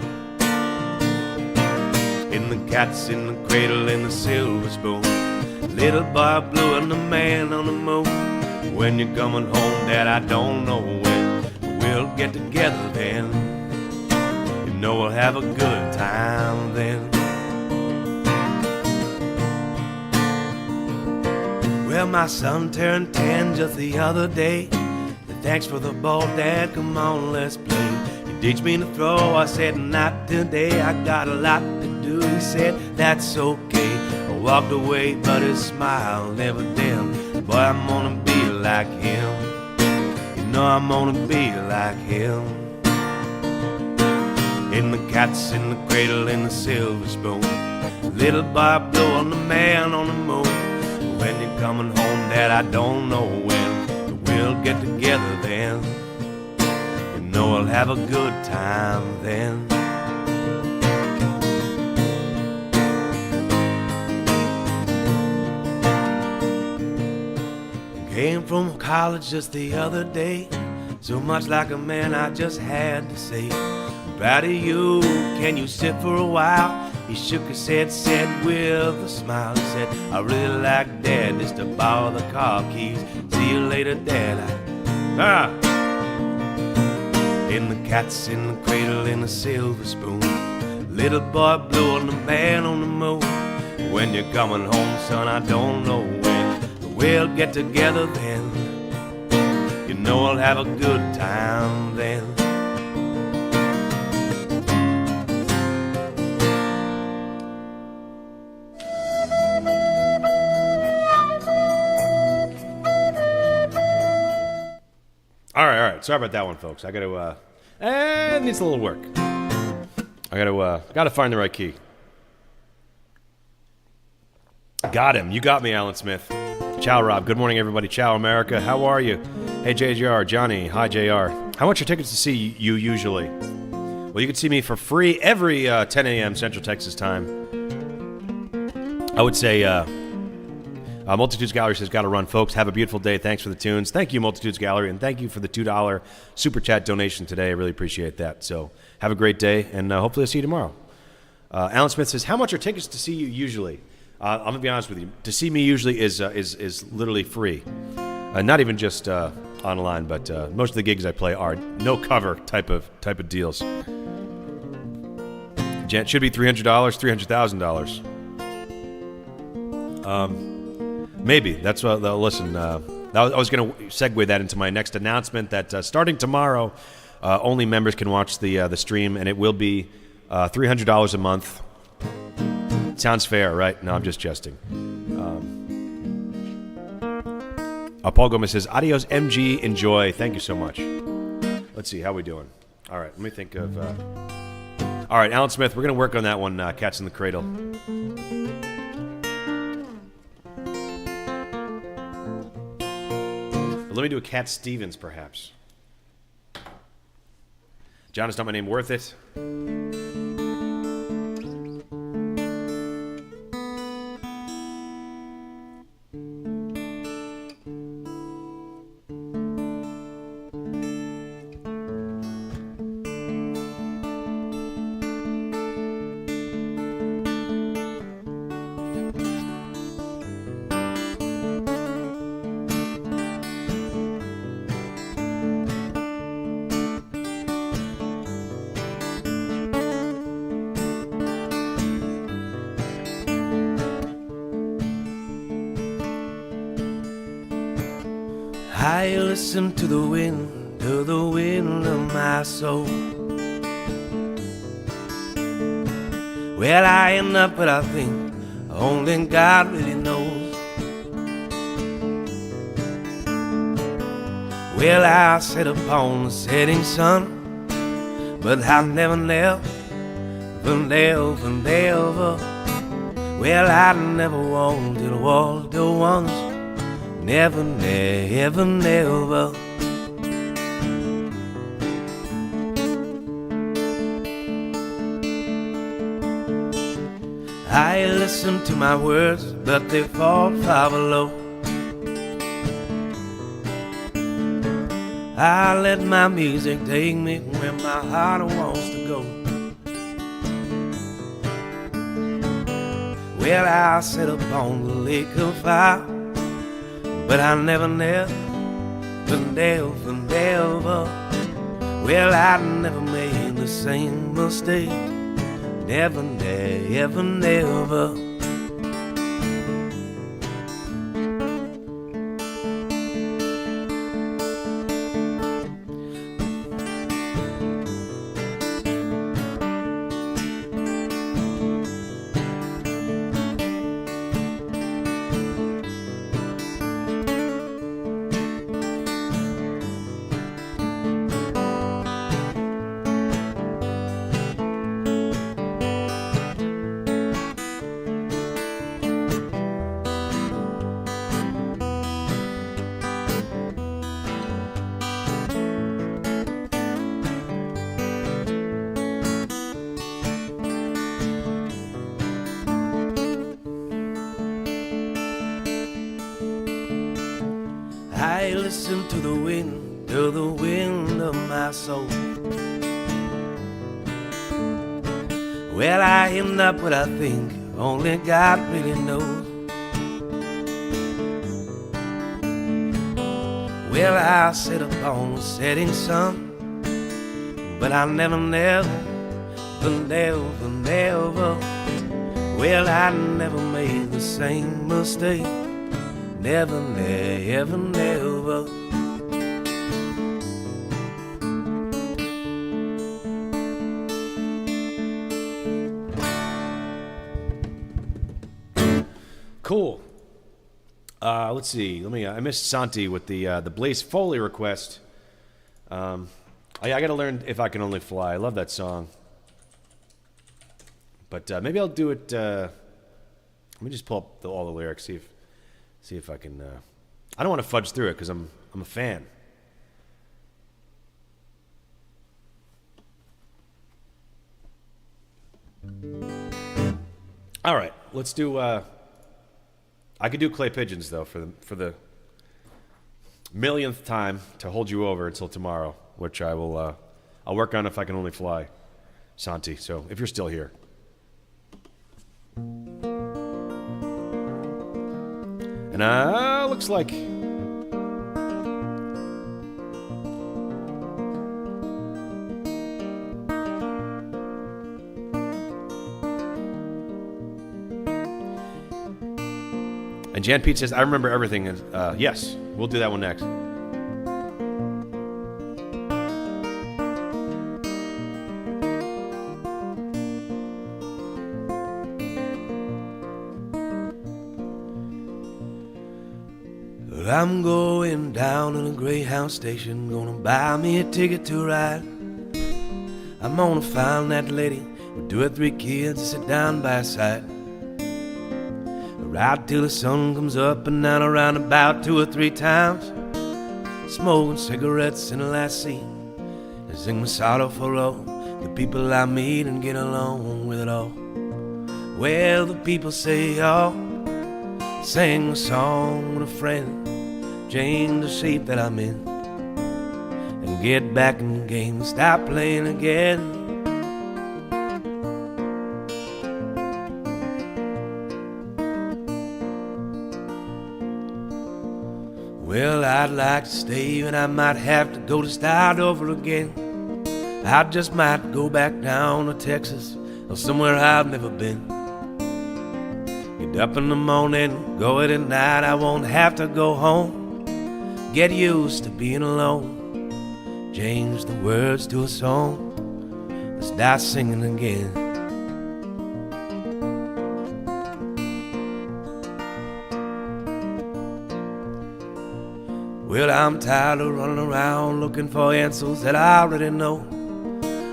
In the cats in the cradle in the silver spoon, little boy blue and the man on the moon. When you're coming home, Dad, I don't know when. We'll get together then. You know we'll have a good time then. Well, my son turned 10 just the other day. And thanks for the ball, Dad, come on, let's play. You teach me to throw, I said, not today. I got a lot to do, he said, that's okay. I walked away, but his smile never dimmed. Boy, I'm gonna be like him. You know I'm gonna be like him. In the cats in the cradle in the silver spoon, little boy blue on the man on the moon. When you're coming home, Dad, I don't know when. But we'll get together then. You know we'll have a good time then. Came from college just the other day. So much like a man, I just had to say, I'm proud of you, can you sit for a while? He shook his head, said with a smile, he said, I really like Dad, just to borrow the car keys. See you later, Dad. In the cats in the cradle in the silver spoon, little boy blue and the man on the moon. When you're coming home, son, I don't know when, but we'll get together then. You know we'll have a good time then. All right. Sorry about that one, folks. I got to, it needs a little work. I got to find the right key. Got him. You got me, Alan Smith. Ciao, Rob. Good morning, everybody. Ciao, America. How are you? Hey, JJR. Johnny. Hi, JR. How much are tickets to see you usually? Well, you can see me for free every 10 a.m. Central Texas time. I would say Multitudes Gallery says, got to run, folks. Have a beautiful day. Thanks for the tunes. Thank you, Multitudes Gallery, and thank you for the $2 Super Chat donation today. I really appreciate that. So have a great day, and hopefully I'll see you tomorrow. Alan Smith says, how much are tickets to see you usually? I'm going to be honest with you. To see me usually is literally free. Not even just online, but most of the gigs I play are no cover type of deals. It should be $300, $300,000. Maybe. That's what. Listen, I was going to segue that into my next announcement that starting tomorrow, only members can watch the stream, and it will be $300 a month. Sounds fair, right? No, I'm just jesting. Paul Gomez says, adios, MG, enjoy. Thank you so much. Let's see, how we doing? All right, let me think of... All right, Alan Smith, we're going to work on that one, Cats in the Cradle. Let me do a Cat Stevens, perhaps. John, is not my name worth it? I listen to the wind of my soul. Well, I end up what I think only God really knows. Well, I sit upon the setting sun, but I'll never. Well, I never wanted to walk the ones. Never. I listen to my words, but they fall far below. I let my music take me where my heart wants to go. Well, I sit upon the lake of fire, but I never. Well, I never made the same mistake. Never. I listen to the wind of my soul. Well, I end up what I think only God really knows. Well, I sit upon the setting sun, but I never. Well, I never made the same mistake. Never. Cool. Let's see. I missed Santi with the Blaze Foley request. I got to learn If I Can Only Fly. I love that song. But maybe I'll do it. Let me just pull up all the lyrics. See if I can. I don't want to fudge through it because I'm a fan. All right, let's do. I could do Clay Pigeons though for the millionth time to hold you over until tomorrow, which I will. I'll work on If I Can Only Fly, Santi. So if you're still here. And looks like and Jan Pete says, I remember everything. Yes, we'll do that one next. I'm going down to the Greyhound station, gonna buy me a ticket to ride. I'm gonna find that lady with 2 or 3 kids to sit down by her side. Ride till the sun comes up and down around about 2 or 3 times, smoking cigarettes in the last seat, and sing my sorrow for all the people I meet and get along with it all. Well, the people say, oh, sing a song with a friend, change the shape that I'm in, and get back in the game, stop playing again. Well, I'd like to stay, but I might have to go to start over again. I just might go back down to Texas or somewhere I've never been. Get up in the morning, go at night, I won't have to go home. get used to being alone. Change the words to a song. Let's start singing again. Well, I'm tired of running around looking for answers that I already know.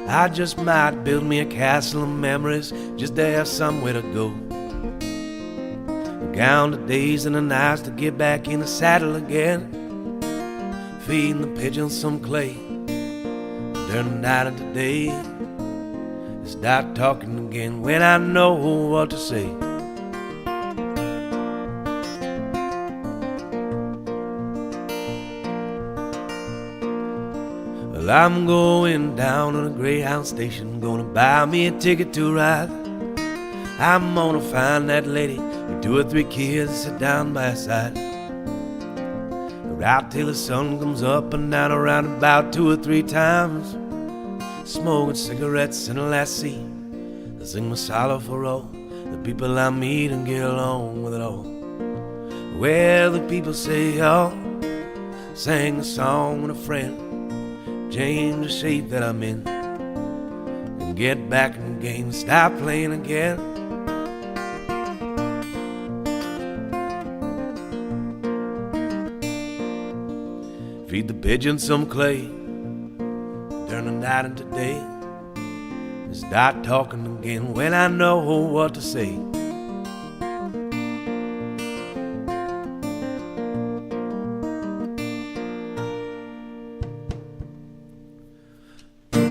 I just might build me a castle of memories just to have somewhere to go. Count the days and the nights to get back in the saddle again. Feeding the pigeons some clay. Turn the night into day. Start talking again when I know what to say. Well, I'm going down to the Greyhound station, gonna buy me a ticket to ride. I'm gonna find that lady with 2 or 3 kids, sit down by her side. Right till the sun comes up and down around about 2 or 3 times. Smoking cigarettes in the last seat. I sing my sorrow for all the people I meet and get along with it all. Well, the people say, oh, sing a song with a friend, change the shape that I'm in, and get back in the game and stop playing again. Feed the pigeons some clay, turn the night into day, and start talking again when I know what to say.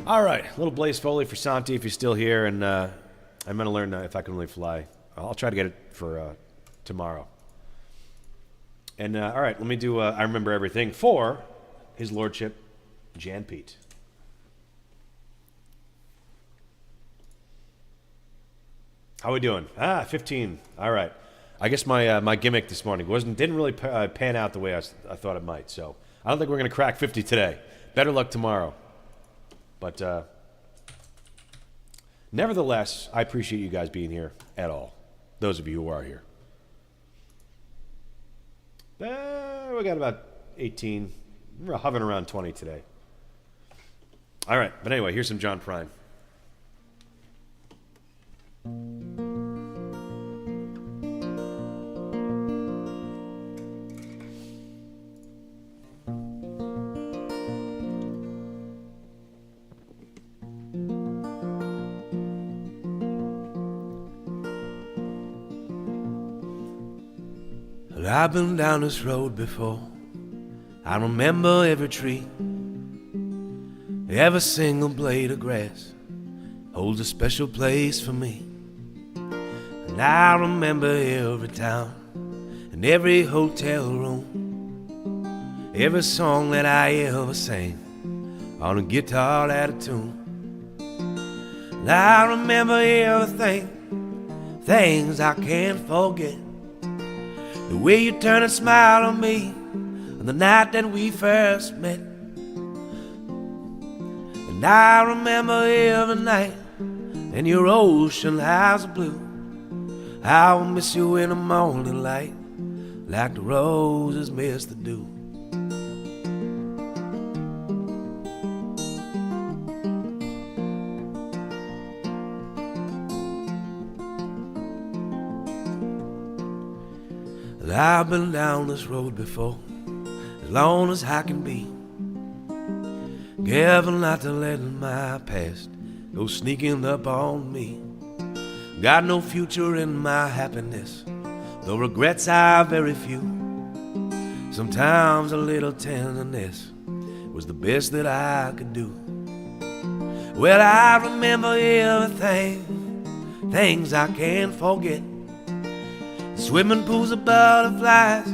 All right, a little Blaze Foley for Santi if you're still here, and I'm going to learn if I can really fly. I'll try to get it for tomorrow. And all right, let me do I Remember Everything for His Lordship, Jan Pete. How we doing? 15. All right. I guess my gimmick this morning didn't really pan out the way I thought it might. So I don't think we're going to crack 50 today. Better luck tomorrow. But nevertheless, I appreciate you guys being here at all. Those of you who are here. We got about 18. We're hovering around 20 today. All right. But anyway, here's some John Prine. I've been down this road before. I remember every tree, every single blade of grass holds a special place for me. And I remember every town and every hotel room, every song that I ever sang on a guitar out of tune. And I remember everything, things I can't forget. The way you turned and smiled on me on the night that we first met. And I remember every night in your ocean eyes of blue. I will miss you in the morning light, like the roses miss the dew. I've been down this road before, as long as I can be. Careful not to let my past go sneaking up on me. Got no future in my happiness, though regrets are very few. Sometimes a little tenderness was the best that I could do. Well, I remember everything, things I can't forget. Swimming pools of butterflies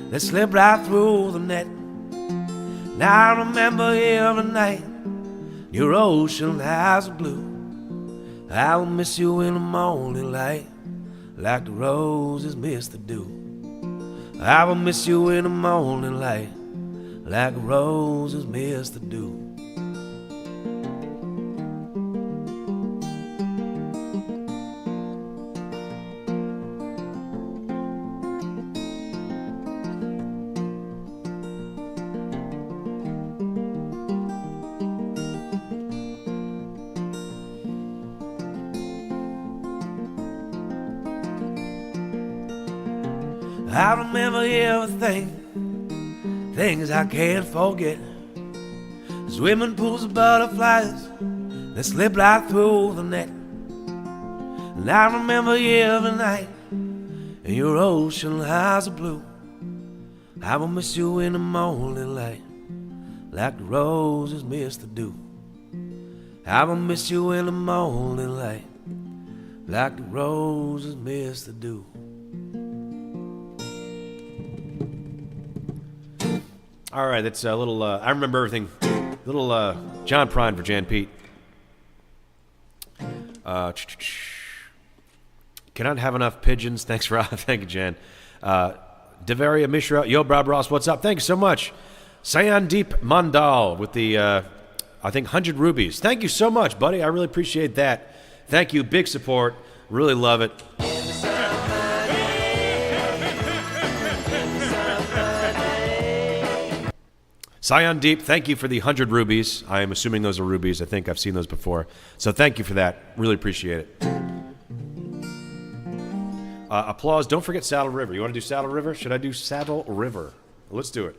that slip right through the net. And I remember every night your ocean eyes are blue. I will miss you in the morning light, like the roses miss the dew. I will miss you in the morning light, like the roses miss the dew. I remember everything, things I can't forget. Swimming pools of butterflies that slip right through the net. And I remember every night in your ocean eyes of blue. I will miss you in the morning light, like the roses miss the dew. I will miss you in the morning light, like the roses miss the dew. All right, that's a little, I remember everything. Little John Prine for Jan Pete. Cannot have enough pigeons. Thanks, Rob. Thank you, Jan. Devaria Mishra. Yo, Bob Ross, what's up? Thank you so much. Sayandeep Mandal with the, I think, 100 rubies. Thank you so much, buddy. I really appreciate that. Thank you. Big support. Really love it. Sayandeep, thank you for the 100 rubies. I am assuming those are rubies. I think I've seen those before. So thank you for that. Really appreciate it. Applause. Don't forget Saddle River. You want to do Saddle River? Should I do Saddle River? Let's do it.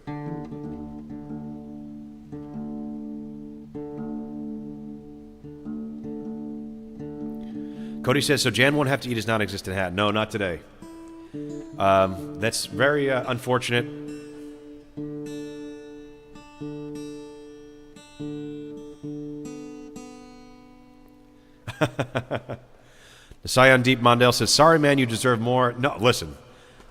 Cody says, so Jan won't have to eat his non-existent hat. No, not today. That's very unfortunate. Sayandeep Mondale says, sorry, man, you deserve more. No, listen,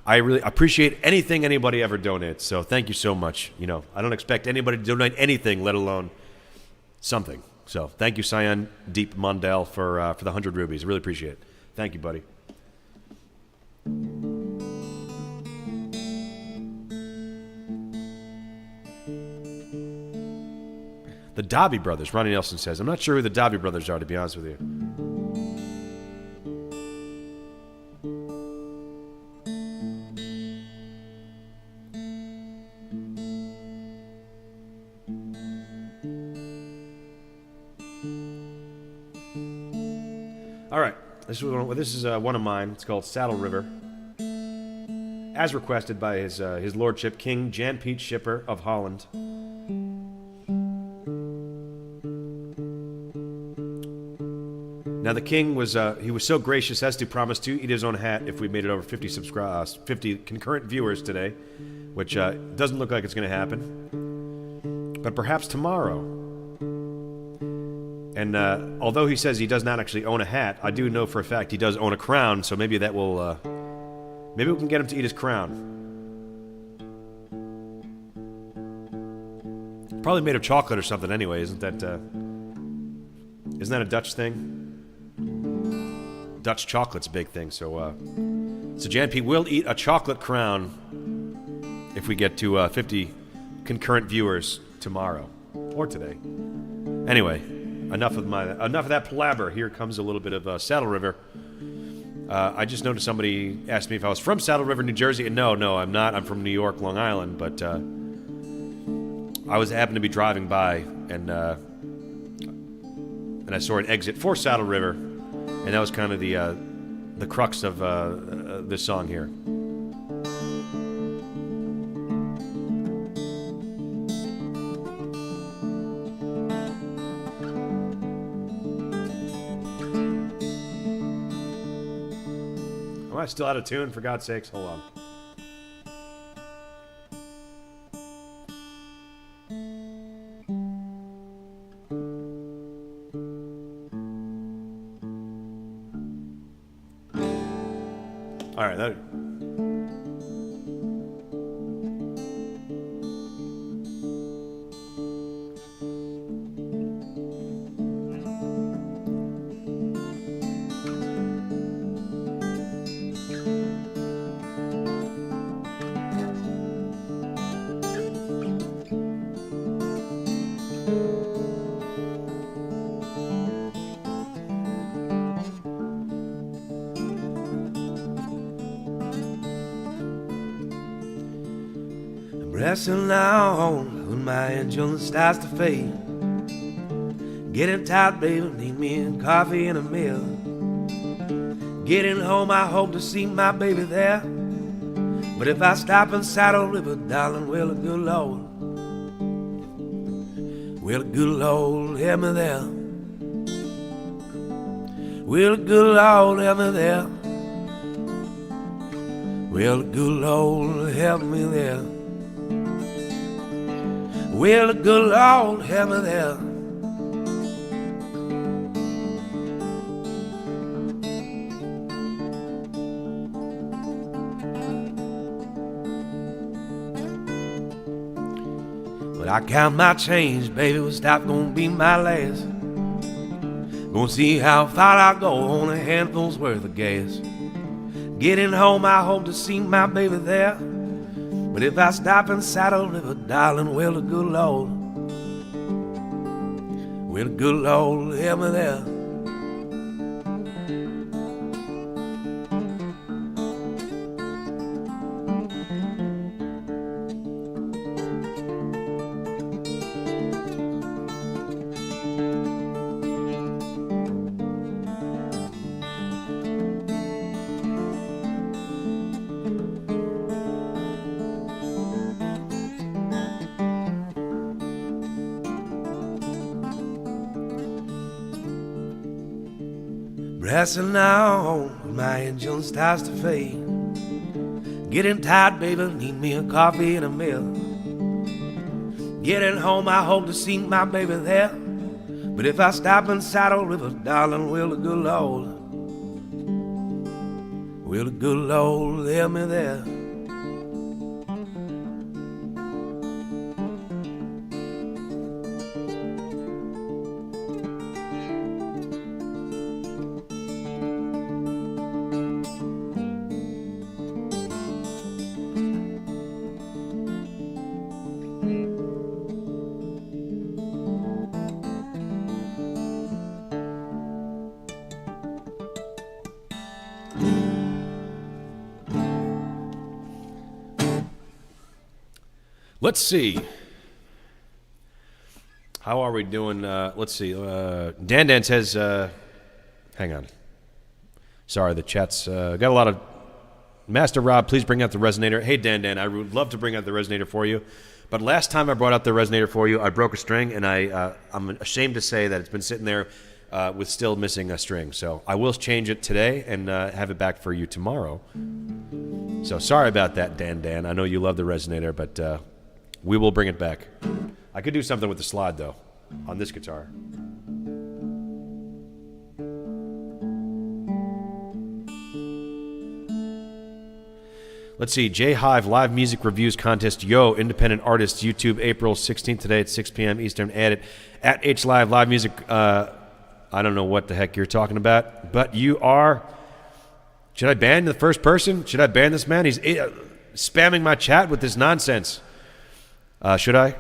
I really appreciate anything anybody ever donates, so thank you so much. You know, I don't expect anybody to donate anything, let alone something. So thank you, Sayandeep Mondale, for the 100 rubies. I really appreciate it. Thank you, buddy. The Dobby brothers, Ronnie Nelson says. I'm not sure who the Dobby brothers are, to be honest with you. All right, this is one of mine. It's called Saddle River, as requested by his lordship, King Jan Piet Schipper of Holland. Now the king was so gracious as to promise to eat his own hat if we made it over 50 concurrent viewers today, which doesn't look like it's going to happen. But perhaps tomorrow. And although he says he does not actually own a hat, I do know for a fact he does own a crown, so maybe that will maybe we can get him to eat his crown. Probably made of chocolate or something anyway, isn't that a Dutch thing? Dutch chocolate's a big thing, so Jan P will eat a chocolate crown if we get to 50 concurrent viewers tomorrow or today. Anyway, enough of that palaver. Here comes a little bit of Saddle River. I just noticed somebody asked me if I was from Saddle River, New Jersey, and no, I'm not. I'm from New York, Long Island, but I happened to be driving by and I saw an exit for Saddle River. And that was kind of the crux of this song here. Am I still out of tune, for God's sakes? Hold on. All right, that... Pressing on when my engine starts to fade. Getting tired, baby, need me a coffee and a meal. Getting home, I hope to see my baby there. But if I stop in Saddle River, darling, well, the good Lord, well, the good Lord, help me there. Well, the good Lord, help me there. Well, the good Lord, help me there. Well, the good Lord, help me there. But I count my change, baby, what's that gonna be my last? Gonna see how far I go on a handful's worth of gas. Getting home, I hope to see my baby there. But if I stop in Saddle River, darling, well, the good Lord, well, the good Lord, help me there. Pressing on, my engine starts to fade. Getting tired, baby, need me a coffee and a meal. Getting home, I hope to see my baby there. But if I stop in Saddle River, darling, will the good Lord, will the good Lord help me there? Let's see. How are we doing? Let's see. Dan Dan says, hang on. Sorry, the chat's got a lot of... Master Rob, please bring out the resonator. Hey, Dan Dan, I would love to bring out the resonator for you. But last time I brought out the resonator for you, I broke a string, and I'm ashamed to say that it's been sitting there with still missing a string. So I will change it today and have it back for you tomorrow. So sorry about that, Dan Dan. I know you love the resonator, but... we will bring it back. I could do something with the slide, though, on this guitar. Let's see. J-Hive Live Music Reviews Contest. Yo, Independent Artists, YouTube, April 16th today at 6 p.m. Eastern. Add it at HLive Live Music. I don't know what the heck you're talking about, but you are... Should I ban the first person? Should I ban this man? He's spamming my chat with this nonsense. Should I?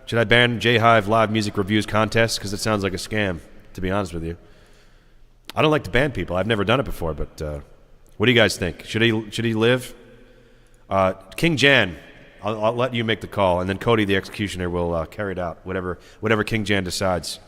Should I ban J-Hive Live Music Reviews Contest? Because it sounds like a scam, to be honest with you. I don't like to ban people. I've never done it before, but what do you guys think? Should he live? King Jan, I'll let you make the call, and then Cody, the executioner, will carry it out, whatever King Jan decides.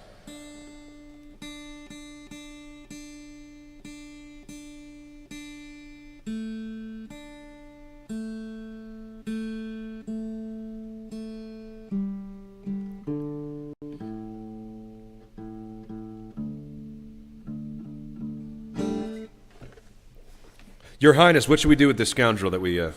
Your Highness, what should we do with this scoundrel that we... All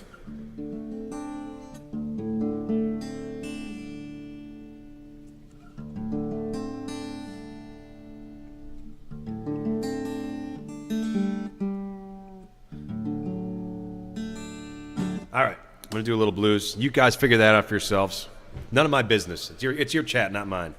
right, I'm going to do a little blues. You guys figure that out for yourselves. None of my business. It's your chat, not mine.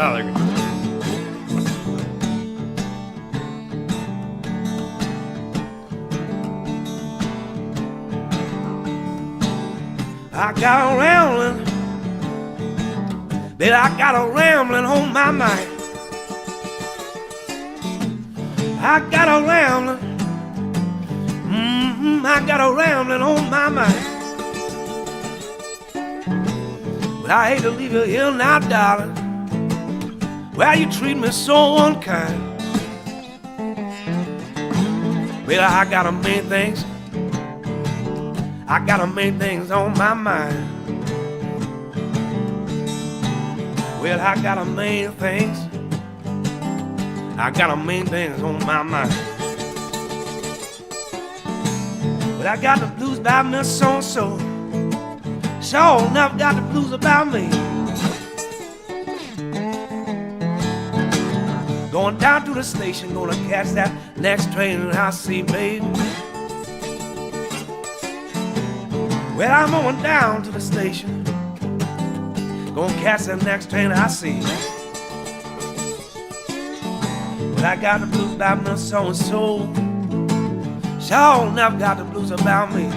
Oh, there you go. I got a rambling, baby, I got a rambling on my mind. I got a rambling, I got a rambling on my mind. But I hate to leave you here now, darling. Well, you treat me so unkind. Well, I got a million things, I got a million things on my mind. Well, I got a million things, I got a million things on my mind. But I got the blues about me so-and-so. Sure enough got the blues about me. Going down to the station, gonna catch that next train I see, baby. Well, I'm going down to the station, gonna catch that next train I see. But I got the blues about me so-and-so. Sure enough got the blues about me.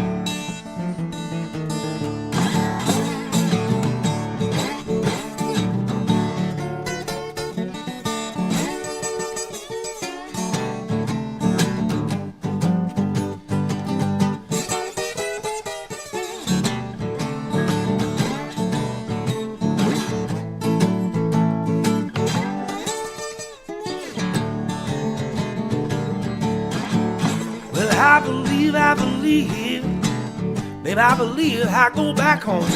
I believe, baby, I believe I go back home.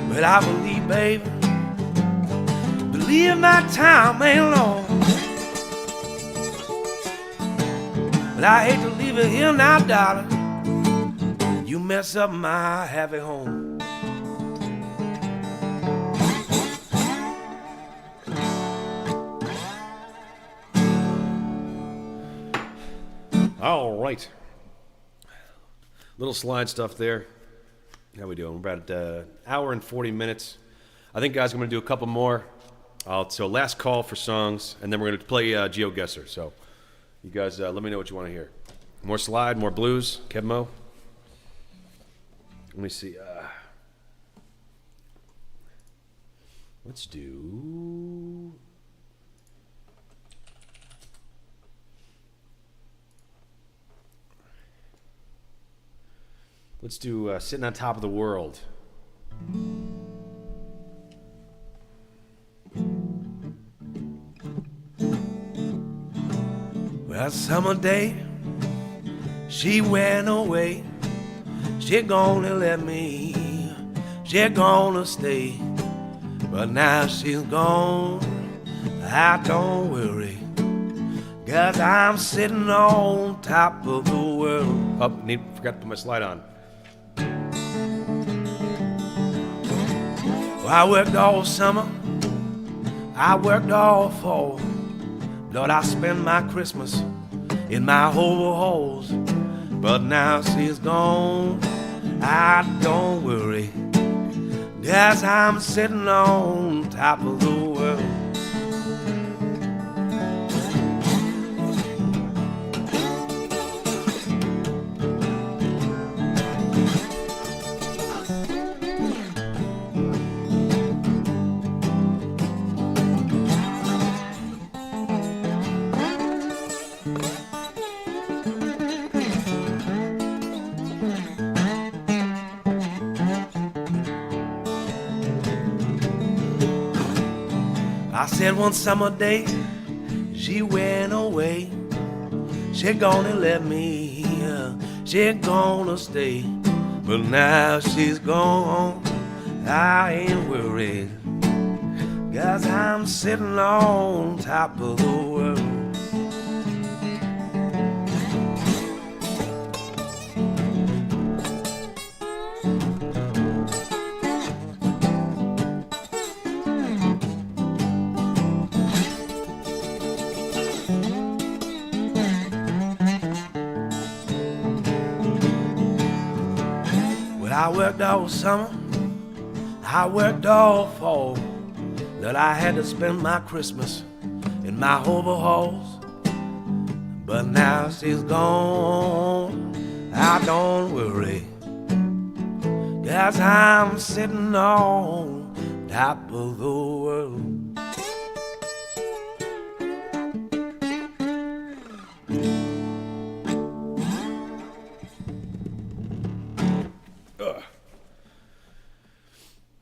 But I believe, baby, believe my time ain't long. But I hate to leave it here now, darling. You mess up my happy home. All right. Little slide stuff there. How we doing? We're about an hour and 40 minutes. I think, guys, I'm going to do a couple more. So last call for songs, and then we're going to play GeoGuessr. So you guys let me know what you want to hear. More slide, more blues. Kevmo. Let me see. Let's do... Let's do Sitting on Top of the World. Well, summer day, she went away. She gonna let me, she gonna stay. But now she's gone, I don't worry, 'cause I'm sitting on top of the world. Oh, forgot to put my slide on. Well, I worked all summer, I worked all fall. Lord, I spend my Christmas in my overalls. But now she's gone, I don't worry, 'cause I'm sitting on top of the world. I said one summer day, she went away. She gonna let me, she gonna stay. But now she's gone, I ain't worried, 'cause I'm sitting on top of the world. I worked all summer, I worked all fall, that I had to spend my Christmas in my overalls. But now she's gone, I don't worry, 'cause I'm sitting on top of the world.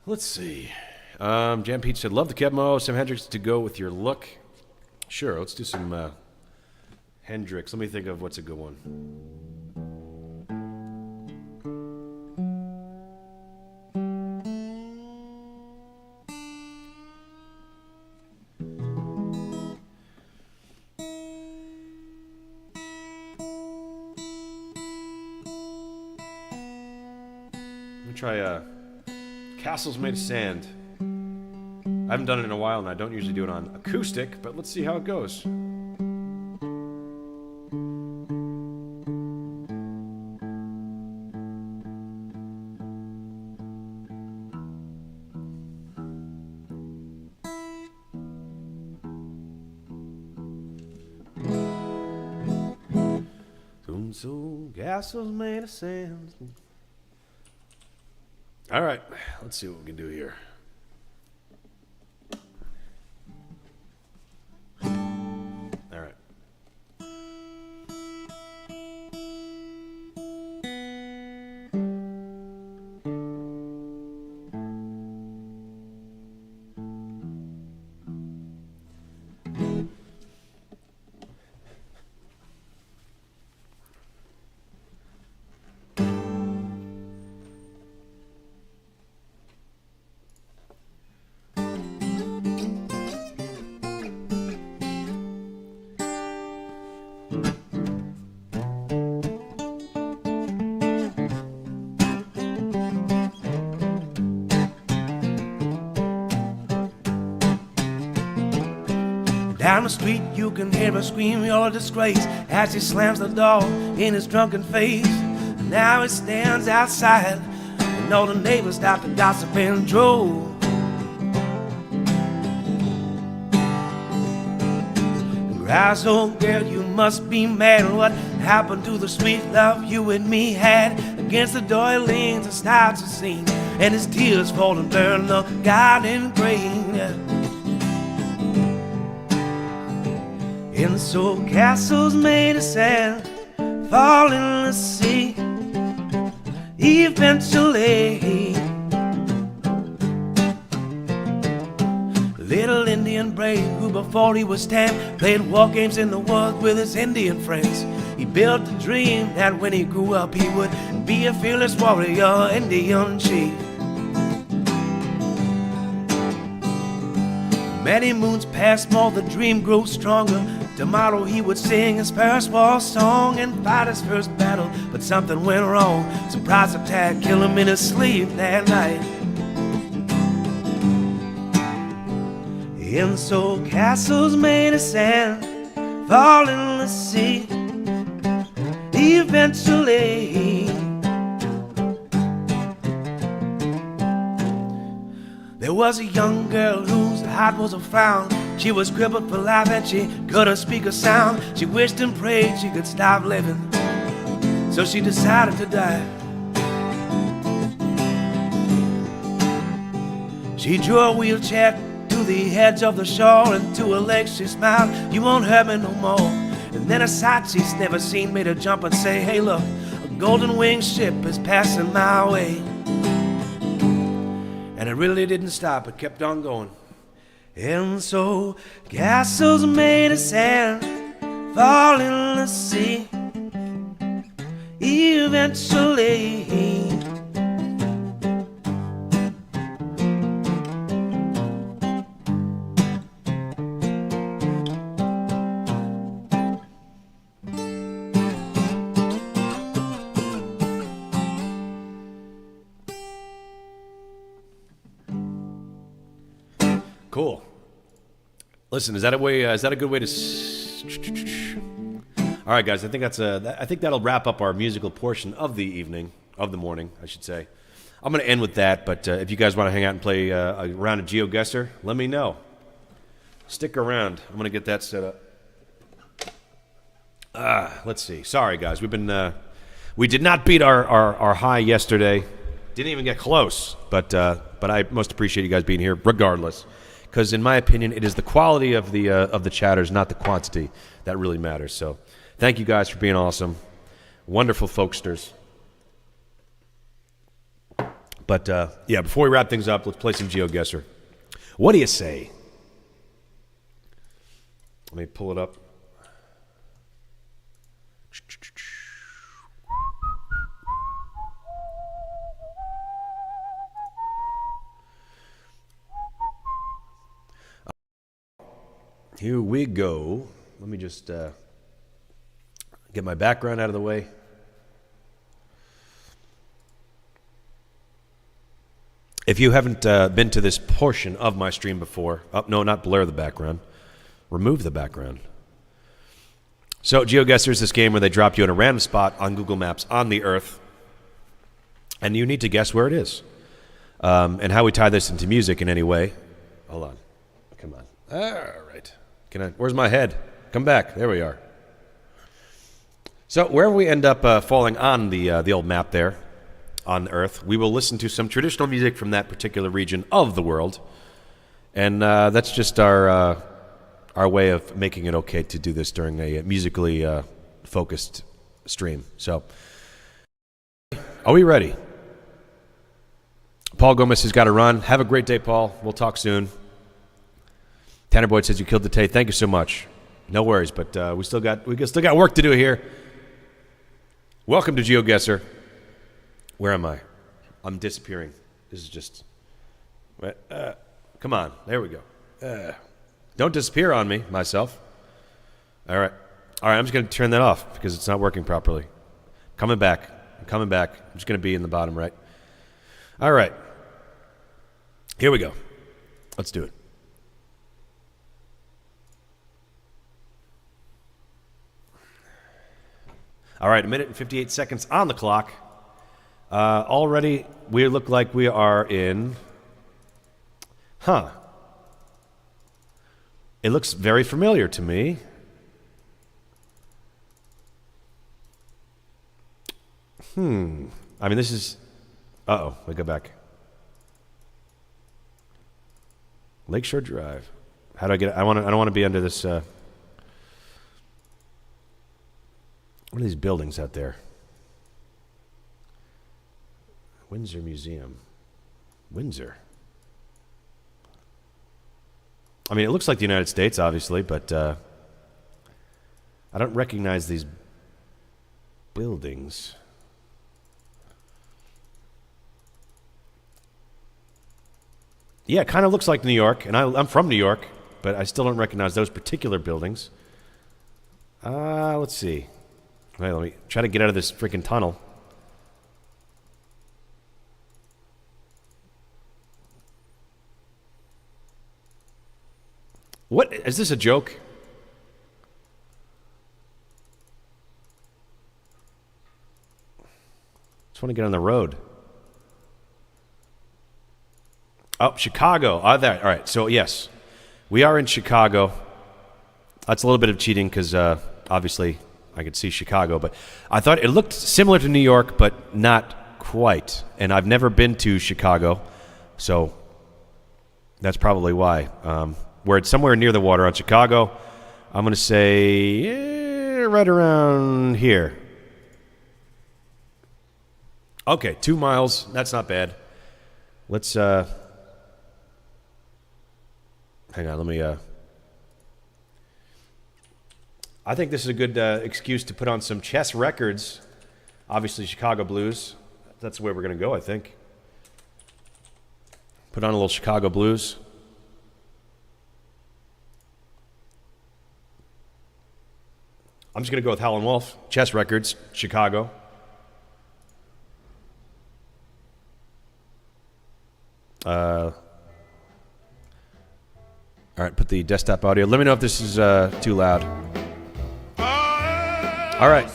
Let's see. Jam Pete said, love the Kevmo. Sam Hendricks to go with your look. Sure, let's do some Hendrix. Let me think of what's a good one. Let me try Castles Made of Sand. I haven't done it in a while, and I don't usually do it on acoustic, but let's see how it goes. So castles made of sand. All right, let's see what we can do here. All right. Down the street you can hear her scream, "You're a disgrace," as he slams the door in his drunken face. And now he stands outside, and all the neighbors stop to gossip and drove. And cries, "Oh girl, you must be mad. What happened to the sweet love you and me had?" Against the door he leans and starts to sing, and his tears fall and burn the garden green. And so castles made of sand fall in the sea eventually. Little Indian brave who before he was 10 played war games in the woods with his Indian friends. He built a dream that when he grew up he would be a fearless warrior, Indian chief. Many moons passed more, the dream grew stronger. Tomorrow he would sing his first war song and fight his first battle, but something went wrong. Surprise attack killed him in his sleep that night. And so castles made of sand fall in the sea eventually. There was a young girl whose heart was a frown. She was crippled for life and she couldn't speak a sound. She wished and prayed she could stop living, so she decided to die. She drew a wheelchair to the edge of the shore, and to her legs she smiled, "You won't hurt me no more." And then a sight she's never seen made her jump and say, "Hey look, a golden winged ship is passing my way." And it really didn't stop, it kept on going. And so castles made of sand fall in the sea eventually. Cool. Listen, is that a way? Is that a good way to? All right, guys. I think that'll wrap up our musical portion of the evening, of the morning, I should say. I'm going to end with that. But if you guys want to hang out and play a round of GeoGuessr, let me know. Stick around. I'm going to get that set up. Let's see. Sorry, guys. We've been We did not beat our high yesterday. Didn't even get close. But I most appreciate you guys being here, regardless, because in my opinion, it is the quality of the chatters, not the quantity, that really matters. So, thank you guys for being awesome, wonderful folksters. But yeah, before we wrap things up, let's play some GeoGuessr. What do you say? Let me pull it up. Here we go. Let me just get my background out of the way. If you haven't been to this portion of my stream before, no, not blur the background, remove the background. So GeoGuessr is this game where they drop you in a random spot on Google Maps on the Earth, and you need to guess where it is. And how we tie this into music in any way. Hold on. Come on. All right. Where's my head? Come back. There we are. So wherever we end up falling on the old map there, on Earth, we will listen to some traditional music from that particular region of the world, and that's just our way of making it okay to do this during a musically focused stream. So, are we ready? Paul Gomez has got to run. Have a great day, Paul. We'll talk soon. Tanner Boyd says you killed the Tay. Thank you so much. No worries, but we still got work to do here. Welcome to GeoGuessr. Where am I? I'm disappearing. This is just... come on. There we go. Don't disappear on me, myself. All right. I'm just going to turn that off because it's not working properly. I'm coming back. I'm just going to be in the bottom right. All right. Here we go. Let's do it. All right, 1 minute and 58 seconds on the clock. Already, we look like we are in... It looks very familiar to me. I mean, this is... Uh-oh, we go back. Lakeshore Drive. How do I get it? I don't want to be under this... What are these buildings out there? Windsor Museum. Windsor. I mean, it looks like the United States, obviously, but I don't recognize these buildings. Yeah, it kind of looks like New York, and I'm from New York, but I still don't recognize those particular buildings. Let's see. Wait, let me try to get out of this freaking tunnel. What? Is this a joke? Just want to get on the road. Oh, Chicago. There. All right. So, yes, we are in Chicago. That's a little bit of cheating because, obviously, I could see Chicago. But I thought it looked similar to New York, but not quite. And I've never been to Chicago, so that's probably why. Where it's somewhere near the water on Chicago, I'm going to say right around here. Okay, 2 miles. That's not bad. Let's... hang on, let me... I think this is a good excuse to put on some chess records. Obviously, Chicago Blues. That's where we're going to go, I think. Put on a little Chicago Blues. I'm just going to go with Howlin' Wolf. Chess records, Chicago. All right, put the desktop audio. Let me know if this is too loud. All right,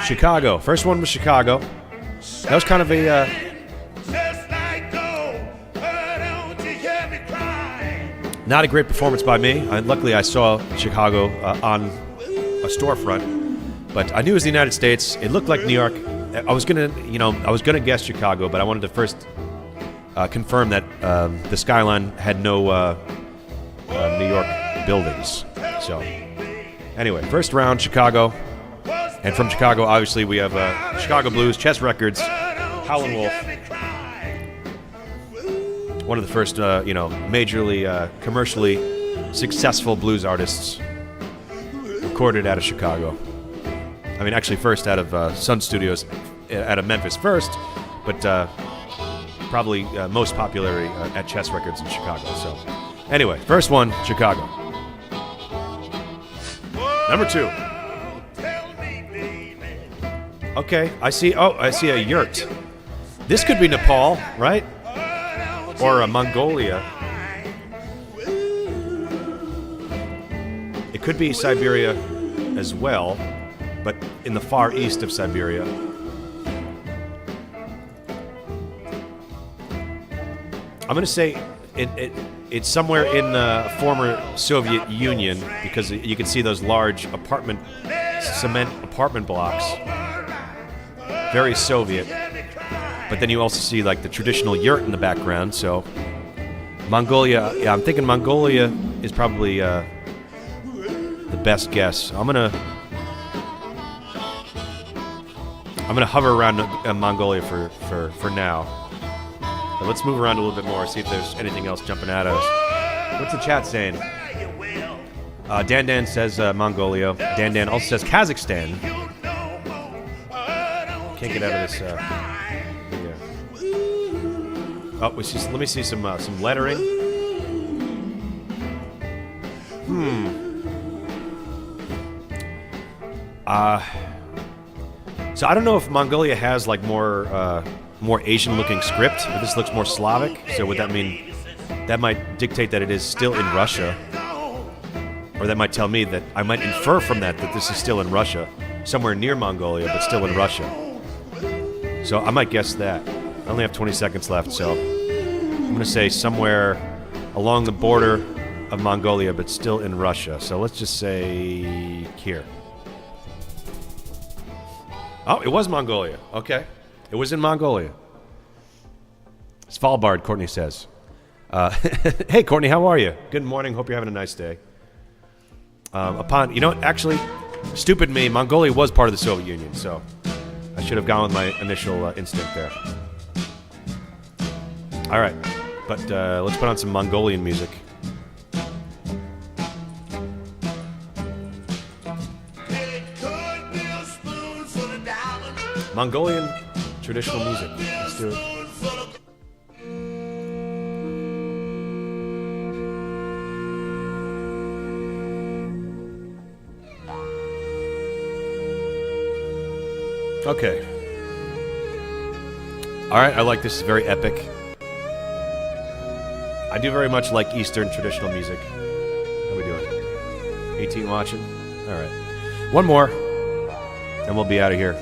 Chicago. First one was Chicago. That was kind of a... not a great performance by me. Luckily, I saw Chicago on a storefront. but I knew it was the United States. It looked like New York. I was gonna guess Chicago, but I wanted to first confirm that the skyline had no New York buildings. So, anyway, first round, Chicago. And from Chicago, obviously, we have Chicago Blues, Chess Records, Howlin' Wolf. One of the first, majorly commercially successful blues artists recorded out of Chicago. I mean, actually, first out of Sun Studios, out of Memphis first, but probably most popularity at Chess Records in Chicago. So, anyway, first one, Chicago. Number 2. Okay, I see a yurt. This could be Nepal, right? Or Mongolia. It could be Siberia as well, but in the far east of Siberia. I'm going to say it's somewhere in the former Soviet Union, because you can see those large cement apartment blocks. Very Soviet. But then you also see like the traditional yurt in the background. So Mongolia, yeah, I'm thinking Mongolia is probably the best guess. I'm gonna hover around Mongolia for now. But let's move around a little bit more, see if there's anything else jumping at us. What's the chat saying? Dan says Mongolia. Dan also says Kazakhstan. Can't get out of this. Oh, let me see some lettering. So I don't know if Mongolia has like more Asian-looking script. But this looks more Slavic. So would that mean that might dictate that it is still in Russia, or that might tell me that I might infer from that this is still in Russia, somewhere near Mongolia, but still in Russia. So I might guess that. I only have 20 seconds left, so I'm going to say somewhere along the border of Mongolia, but still in Russia. So let's just say here. Oh, it was Mongolia. Okay. It was in Mongolia. Svalbard, Courtney says. Hey, Courtney, how are you? Good morning. Hope you're having a nice day. Actually, stupid me, Mongolia was part of the Soviet Union, so I should have gone with my initial instinct there. All right, but let's put on some Mongolian music. Mongolian traditional music. Let's do it. Okay. All right, I like this. It's very epic. I do very much like Eastern traditional music. How we doing? 18 watching? All right. One more, and we'll be out of here.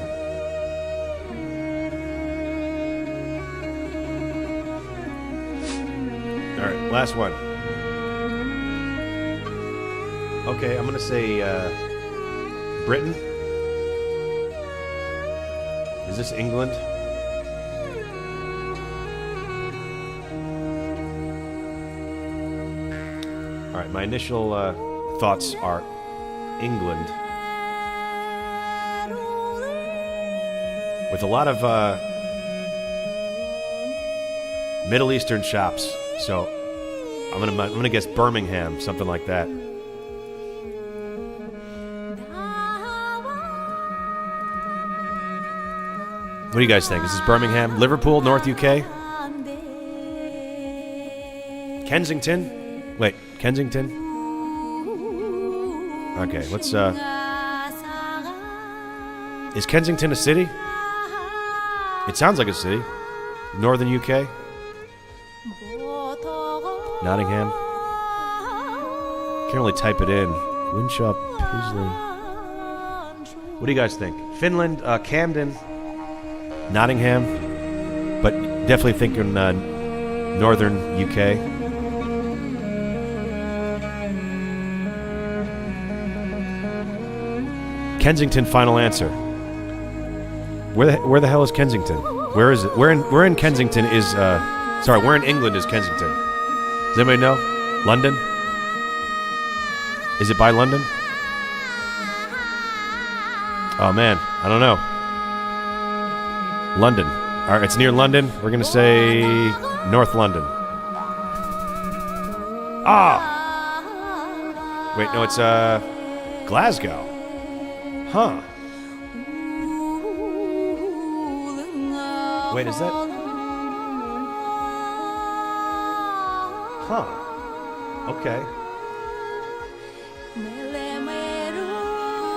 All right, last one. Okay, I'm going to say Britain. Is this England? All right, my initial thoughts are England. With a lot of Middle Eastern shops. So I'm gonna guess Birmingham, something like that. What do you guys think? Is this Birmingham? Liverpool, North UK? Kensington? Wait, Kensington? Okay, let's is Kensington a city? It sounds like a city. Northern UK? Nottingham? Can't really type it in. Winshaw, Paisley. What do you guys think? Finland, Camden, Nottingham, but definitely thinking northern UK. Kensington, final answer. Where the hell is Kensington? Where is it? Where in Kensington is where in England is Kensington? Does anybody know? London? Is it by London? Oh man, I don't know. London. All right, it's near London. We're gonna say North London. Ah! Wait, no, it's Glasgow. Huh. Wait, is that? Huh. Okay.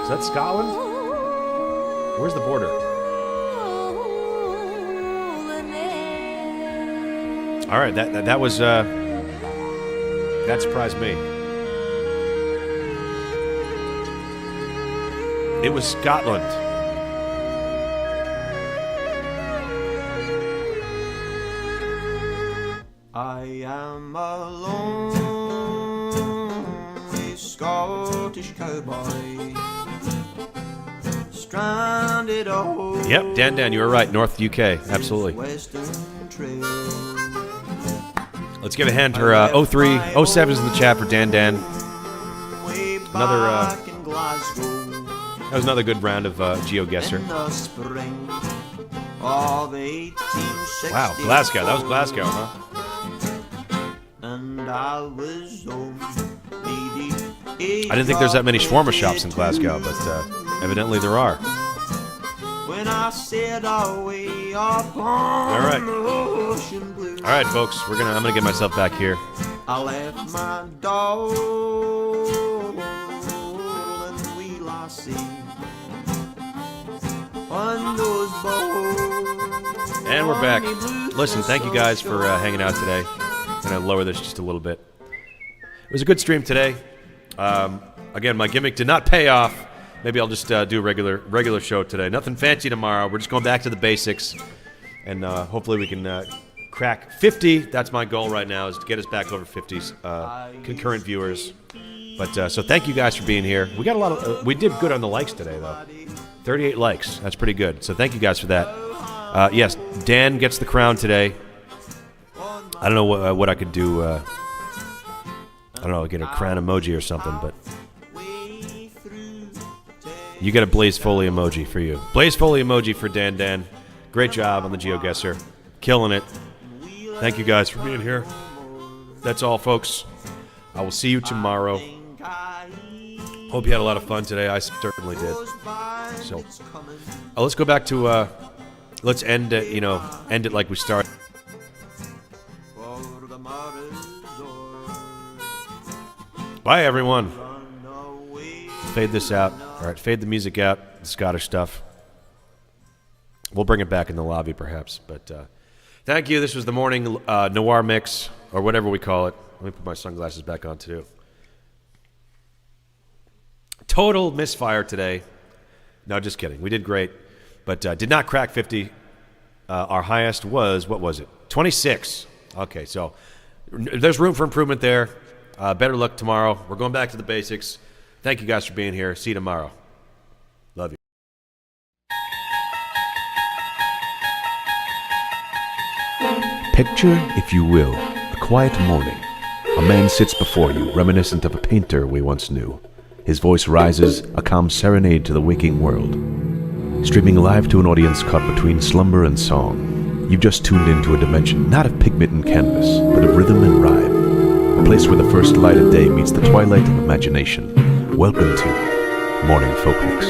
Is that Scotland? Where's the border? All right, that was that surprised me. It was Scotland. I am a lonely Scottish cowboy, stranded on. Yep, Dan, you were right. North UK, absolutely. Western Trail. Let's give a hand for 07's in the chat for Dan. Another that was another good round of GeoGuessr. Wow, Glasgow. That was Glasgow, huh? And I was I didn't think there's that many shawarma shops in Glasgow, but evidently there are. When I said away upon the ocean blue. All right, folks, I'm gonna get myself back here. I left my dog in the wheel I see on those boats. And we're back. Listen, thank you guys for hanging out today. I'm gonna lower this just a little bit. It was a good stream today. Again, my gimmick did not pay off. Maybe I'll just do a regular show today. Nothing fancy tomorrow. We're just going back to the basics, and hopefully we can crack 50. That's my goal right now, is to get us back over 50 concurrent viewers. But so thank you guys for being here. We got a lot of. We did good on the likes today, though. 38 likes. That's pretty good. So thank you guys for that. Yes, Dan gets the crown today. I don't know what I could do. I don't know, get a crown emoji or something, but you get a Blaze Foley emoji for you. Blaze Foley emoji for Dan. Great job on the GeoGuessr. Killing it. Thank you guys for being here. That's all, folks. I will see you tomorrow. Hope you had a lot of fun today. I certainly did. So, let's go back to, let's end it, end it like we started. Bye, everyone. Fade this out. All right, fade the music out, the Scottish stuff. We'll bring it back in the lobby, perhaps. But thank you. This was the morning noir mix, or whatever we call it. Let me put my sunglasses back on, too. Total misfire today. No, just kidding. We did great, but did not crack 50. Our highest was, what was it? 26. Okay, so there's room for improvement there. Better luck tomorrow. We're going back to the basics. Thank you guys for being here. See you tomorrow. Love you. Picture, if you will, a quiet morning. A man sits before you, reminiscent of a painter we once knew. His voice rises, a calm serenade to the waking world. Streaming live to an audience caught between slumber and song. You've just tuned into a dimension not of pigment and canvas, but of rhythm and rhyme. A place where the first light of day meets the twilight of imagination. Welcome to Morning Folk Mix.